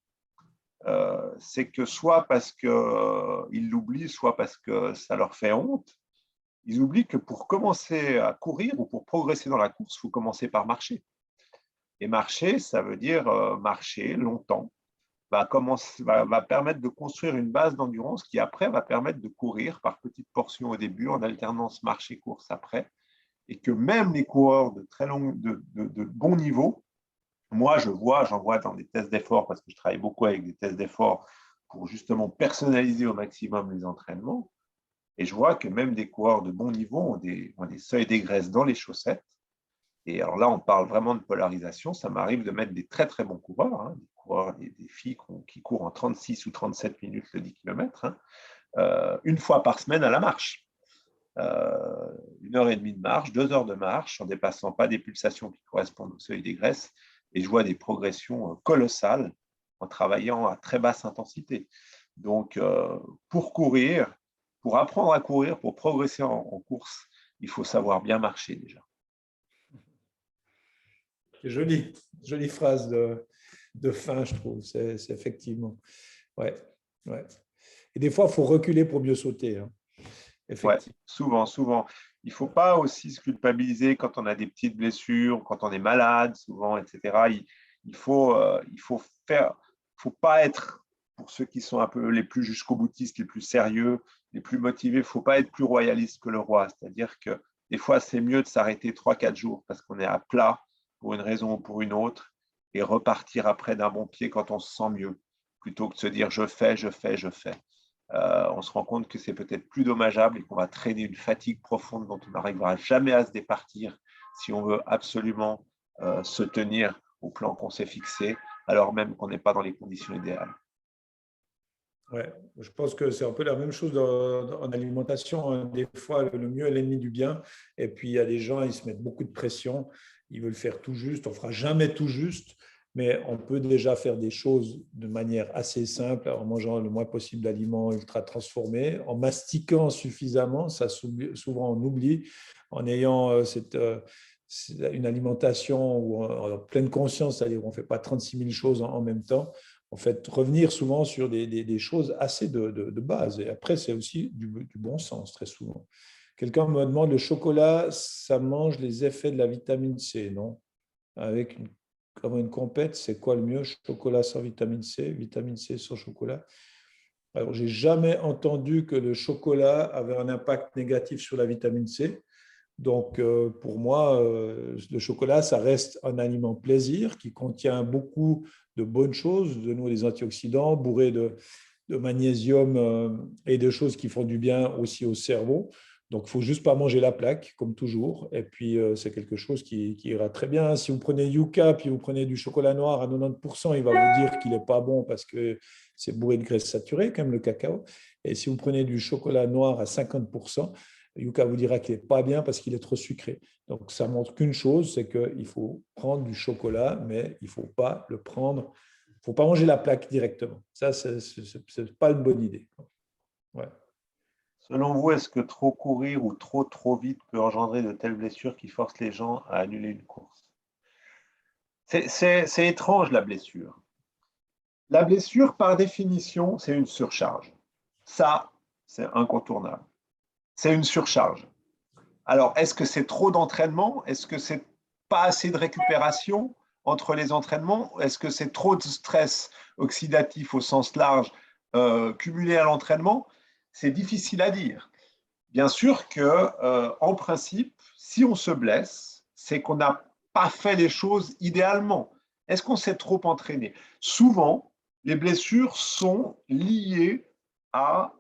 c'est que soit parce qu'ils l'oublient, soit parce que ça leur fait honte, ils oublient que pour commencer à courir ou pour progresser dans la course, il faut commencer par marcher. Et marcher, ça veut dire marcher longtemps, va permettre de construire une base d'endurance qui après va permettre de courir par petites portions au début, en alternance marche et course après, et que même les coureurs de bon niveau, moi j'en vois dans des tests d'effort, parce que je travaille beaucoup avec des tests d'effort pour justement personnaliser au maximum les entraînements, et je vois que même des coureurs de bon niveau ont des seuils d'égresse dans les chaussettes. Et alors là, on parle vraiment de polarisation. Ça m'arrive de mettre des très, très bons coureurs, hein, des coureurs, des filles qui courent en 36 ou 37 minutes le 10 km, hein, une fois par semaine à la marche. 1 heure et demie de marche, 2 heures de marche, en ne dépassant pas des pulsations qui correspondent au seuil des graisses. Et je vois des progressions colossales en travaillant à très basse intensité. Donc, pour courir, pour apprendre à courir, pour progresser en course, il faut savoir bien marcher déjà. C'est jolie phrase de fin, je trouve. C'est effectivement. Ouais, ouais. Et des fois, il faut reculer pour mieux sauter. Hein. Ouais, souvent. Il ne faut pas aussi se culpabiliser quand on a des petites blessures, quand on est malade, souvent, etc. Il faut pas être, pour ceux qui sont un peu les plus jusqu'au boutistes, les plus sérieux, les plus motivés, il ne faut pas être plus royaliste que le roi. C'est-à-dire que des fois, c'est mieux de s'arrêter 3-4 jours parce qu'on est à plat pour une raison ou pour une autre et repartir après d'un bon pied quand on se sent mieux, plutôt que de se dire je fais. On se rend compte que c'est peut-être plus dommageable et qu'on va traîner une fatigue profonde dont on n'arrivera jamais à se départir si on veut absolument se tenir au plan qu'on s'est fixé, alors même qu'on n'est pas dans les conditions idéales. Ouais, je pense que c'est un peu la même chose en alimentation. Hein. Des fois, le mieux est l'ennemi du bien. Et puis, il y a des gens, ils se mettent beaucoup de pression. Ils veulent faire tout juste. On ne fera jamais tout juste, mais on peut déjà faire des choses de manière assez simple, en mangeant le moins possible d'aliments ultra transformés, en mastiquant suffisamment. Ça, souvent, on oublie. En ayant une alimentation où en pleine conscience, c'est-à-dire qu'on ne fait pas 36 000 choses en même temps. En fait, revenir souvent sur des choses assez de base. Et après, c'est aussi du bon sens, très souvent. Quelqu'un me demande, le chocolat, ça mange les effets de la vitamine C, non? Comme une compète, c'est quoi le mieux? Chocolat sans vitamine C sans chocolat? Alors, j'ai jamais entendu que le chocolat avait un impact négatif sur la vitamine C. Donc, pour moi, le chocolat, ça reste un aliment plaisir qui contient beaucoup de bonnes choses, de nous, des antioxydants, bourré de magnésium et de choses qui font du bien aussi au cerveau. Donc, il ne faut juste pas manger la plaque, comme toujours. Et puis, c'est quelque chose qui ira très bien. Si vous prenez Yuka, puis vous prenez du chocolat noir à 90%, il va vous dire qu'il n'est pas bon parce que c'est bourré de graisses saturées, comme le cacao. Et si vous prenez du chocolat noir à 50%, Yuka vous dira qu'il n'est pas bien parce qu'il est trop sucré. Donc, ça montre qu'une chose, c'est qu'il faut prendre du chocolat, mais il ne faut pas le prendre. Il ne faut pas manger la plaque directement. Ça, ce n'est pas une bonne idée. Ouais. Selon vous, est-ce que trop courir ou trop vite peut engendrer de telles blessures qui forcent les gens à annuler une course? C'est étrange, la blessure. La blessure, par définition, c'est une surcharge. Ça, c'est incontournable. C'est une surcharge. Alors, est-ce que c'est trop d'entraînement? Est-ce que c'est pas assez de récupération entre les entraînements? Est-ce que c'est trop de stress oxydatif au sens large cumulé à l'entraînement? C'est difficile à dire. Bien sûr que, en principe, si on se blesse, c'est qu'on n'a pas fait les choses idéalement. Est-ce qu'on s'est trop entraîné? Souvent, les blessures sont liées à,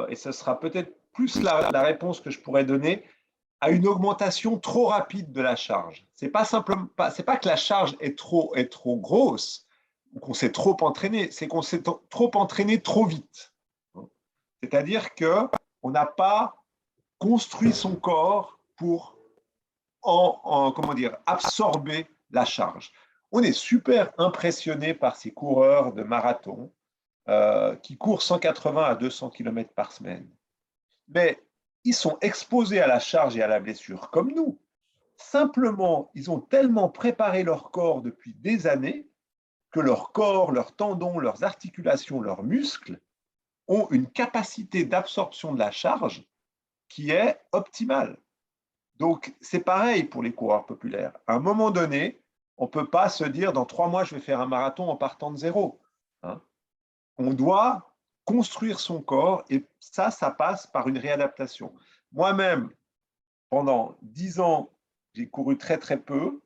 et ce sera peut-être plus la réponse que je pourrais donner, à une augmentation trop rapide de la charge. C'est pas que la charge est trop grosse ou qu'on s'est trop entraîné, c'est qu'on s'est trop entraîné trop vite. C'est-à-dire qu'on n'a pas construit son corps pour absorber la charge. On est super impressionné par ces coureurs de marathon qui courent 180 à 200 km par semaine. Mais ils sont exposés à la charge et à la blessure comme nous. Simplement, ils ont tellement préparé leur corps depuis des années que leur corps, leurs tendons, leurs articulations, leurs muscles ont une capacité d'absorption de la charge qui est optimale. Donc, c'est pareil pour les coureurs populaires. À un moment donné, on ne peut pas se dire dans 3 mois, je vais faire un marathon en partant de zéro. hein. On doit construire son corps et ça passe par une réadaptation. Moi-même, pendant 10 ans, j'ai couru très, très peu.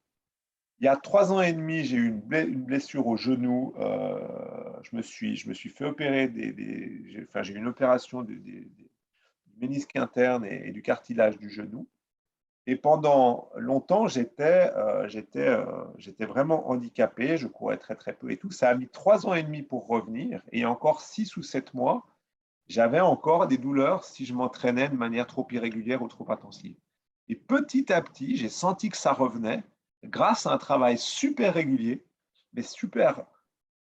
Il y a 3 ans et demi, j'ai eu une blessure au genou. Je me suis fait opérer, j'ai eu une opération du ménisque interne et du cartilage du genou. Et pendant longtemps, j'étais vraiment handicapé. Je courais très, très peu et tout. Ça a mis 3 ans et demi pour revenir. Et encore 6 ou 7 mois, j'avais encore des douleurs si je m'entraînais de manière trop irrégulière ou trop intensive. Et petit à petit, j'ai senti que ça revenait grâce à un travail super régulier, mais super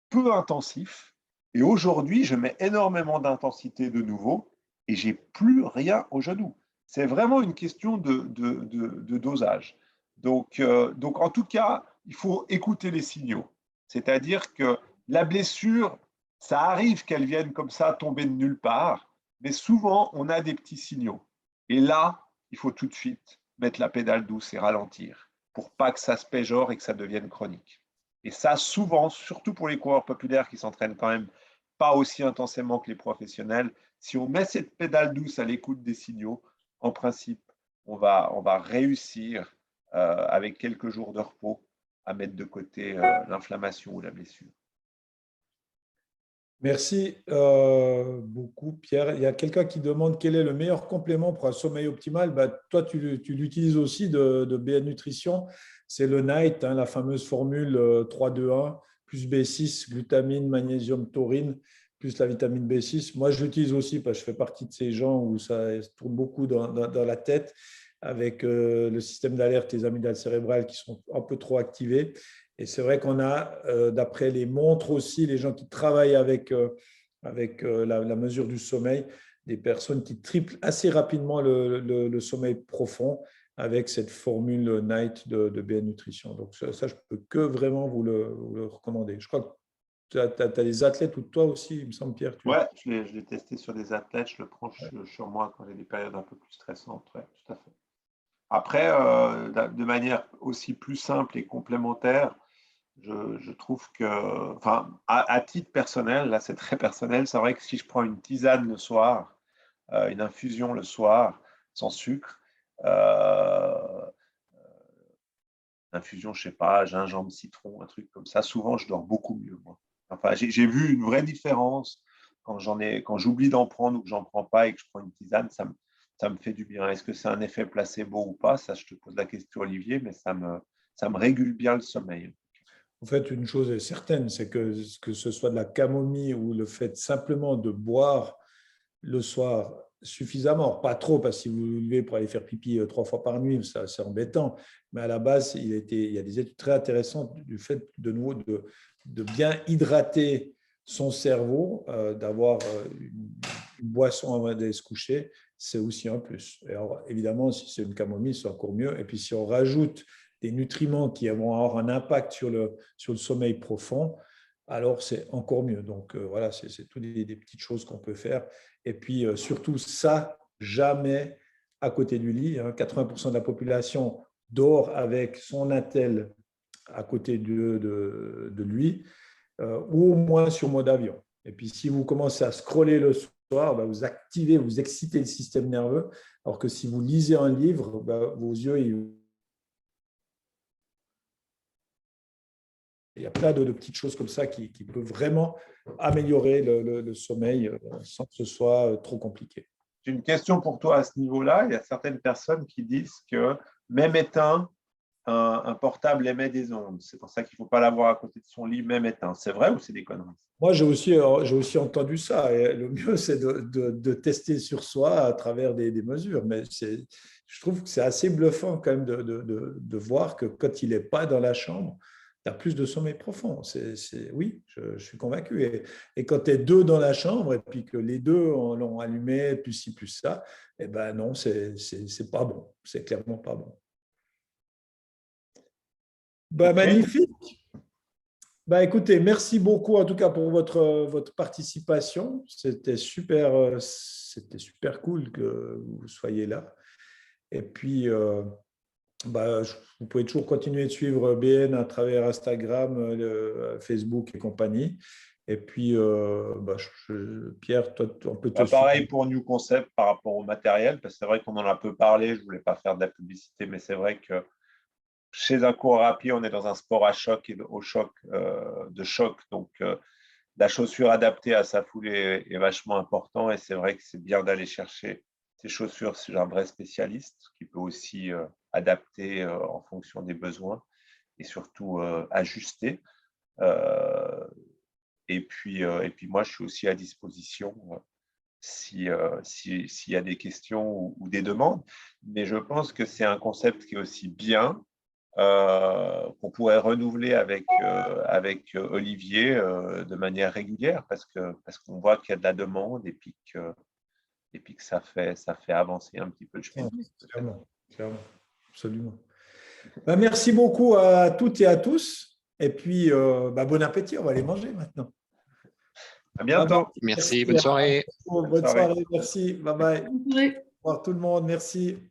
peu intensif. Et aujourd'hui, je mets énormément d'intensité de nouveau et j'ai plus rien au genou. C'est vraiment une question de dosage. Donc, en tout cas, il faut écouter les signaux. C'est-à-dire que la blessure, ça arrive qu'elle vienne comme ça tomber de nulle part, mais souvent, on a des petits signaux. Et là, il faut tout de suite mettre la pédale douce et ralentir pour pas que ça se péjore et que ça devienne chronique. Et ça, souvent, surtout pour les coureurs populaires qui s'entraînent quand même pas aussi intensément que les professionnels, si on met cette pédale douce à l'écoute des signaux, en principe, on va réussir, avec quelques jours de repos, à mettre de côté l'inflammation ou la blessure. Merci beaucoup, Pierre. Il y a quelqu'un qui demande quel est le meilleur complément pour un sommeil optimal. Toi, tu l'utilises aussi de BN Nutrition. C'est le Night, hein, la fameuse formule 3-2-1, plus B6, glutamine, magnésium, taurine, plus la vitamine B6. Moi, je l'utilise aussi parce que je fais partie de ces gens où ça tourne beaucoup dans la tête avec le système d'alerte, les amygdales cérébrales qui sont un peu trop activées. Et c'est vrai qu'on a, d'après les montres aussi, les gens qui travaillent avec la mesure du sommeil, des personnes qui triplent assez rapidement le sommeil profond avec cette formule Night de BN Nutrition. Donc ça, je peux que vraiment vous le recommander. Je crois que tu as des athlètes ou toi aussi, il me semble, Pierre. Ouais, je l'ai testé sur des athlètes, je le prends sur moi quand j'ai des périodes un peu plus stressantes. Ouais, tout à fait. Après, de manière aussi plus simple et complémentaire, je trouve que, enfin, à titre personnel, là c'est très personnel, c'est vrai que si je prends une tisane le soir, une infusion le soir, sans sucre, infusion, je sais pas, gingembre, citron, un truc comme ça, souvent je dors beaucoup mieux, moi. Enfin, j'ai vu une vraie différence quand j'oublie d'en prendre ou que j'en prends pas et que je prends une tisane, ça me fait du bien. Est-ce que c'est un effet placebo ou pas? Ça, je te pose la question, Olivier, mais ça me régule bien le sommeil. En fait, une chose est certaine, c'est que ce soit de la camomille ou le fait simplement de boire le soir suffisamment, pas trop, parce que si vous vous levez pour aller faire pipi 3 fois par nuit, ça, c'est embêtant. Mais à la base, il y a des études très intéressantes du fait de nouveau de bien hydrater son cerveau, d'avoir une boisson avant d'aller se coucher, c'est aussi un plus. Et alors, évidemment, si c'est une camomille, c'est encore mieux. Et puis, si on rajoute des nutriments qui vont avoir un impact sur le sommeil profond, alors c'est encore mieux. Donc voilà, c'est toutes des petites choses qu'on peut faire. Et puis surtout ça, jamais à côté du lit. 80% de la population dort avec son attel à côté de lui, ou au moins sur mode avion. Et puis si vous commencez à scroller le soir, vous activez, vous excitez le système nerveux, alors que si vous lisez un livre, vos yeux, il y a plein de petites choses comme ça qui peuvent vraiment améliorer le sommeil sans que ce soit trop compliqué. J'ai une question pour toi à ce niveau-là. Il y a certaines personnes qui disent que même éteint, un portable émet des ondes. C'est pour ça qu'il ne faut pas l'avoir à côté de son lit, même éteint. C'est vrai ou c'est des conneries? Moi, j'ai aussi entendu ça. Et le mieux, c'est de tester sur soi à travers des mesures. Mais je trouve que c'est assez bluffant quand même de voir que quand il n'est pas dans la chambre, tu as plus de sommeil profond. Oui, je suis convaincu. Et quand tu es deux dans la chambre et puis que les deux l'ont allumé, plus ci, plus ça, eh ben non, c'est pas bon. C'est clairement pas bon. Okay. Magnifique. Écoutez, merci beaucoup en tout cas pour votre participation. C'était super cool que vous soyez là. Et puis, vous pouvez toujours continuer de suivre BN à travers Instagram, Facebook et compagnie. Et puis, Pierre, toi, on peut te Pareil suivre. pour New Concept par rapport au matériel, parce que c'est vrai qu'on en a un peu parlé, je ne voulais pas faire de la publicité, mais c'est vrai que chez un coureur à pied, on est dans un sport à choc et de choc. Donc, la chaussure adaptée à sa foule est vachement important. Et c'est vrai que c'est bien d'aller chercher ces chaussures chez un vrai spécialiste qui peut aussi adapter en fonction des besoins et surtout ajuster. Et puis, moi, je suis aussi à disposition s'il y a des questions ou des demandes. Mais je pense que c'est un concept qui est aussi bien, qu'on pourrait renouveler avec Olivier de manière régulière parce qu'on voit qu'il y a de la demande et puis que ça fait avancer un petit peu le chemin. Clairement, absolument. Merci beaucoup à toutes et à tous. Et puis, bon appétit, on va aller manger maintenant. À bientôt. Merci, bonne soirée. Bonne soirée, merci. Bye bye. Au revoir tout le monde, merci.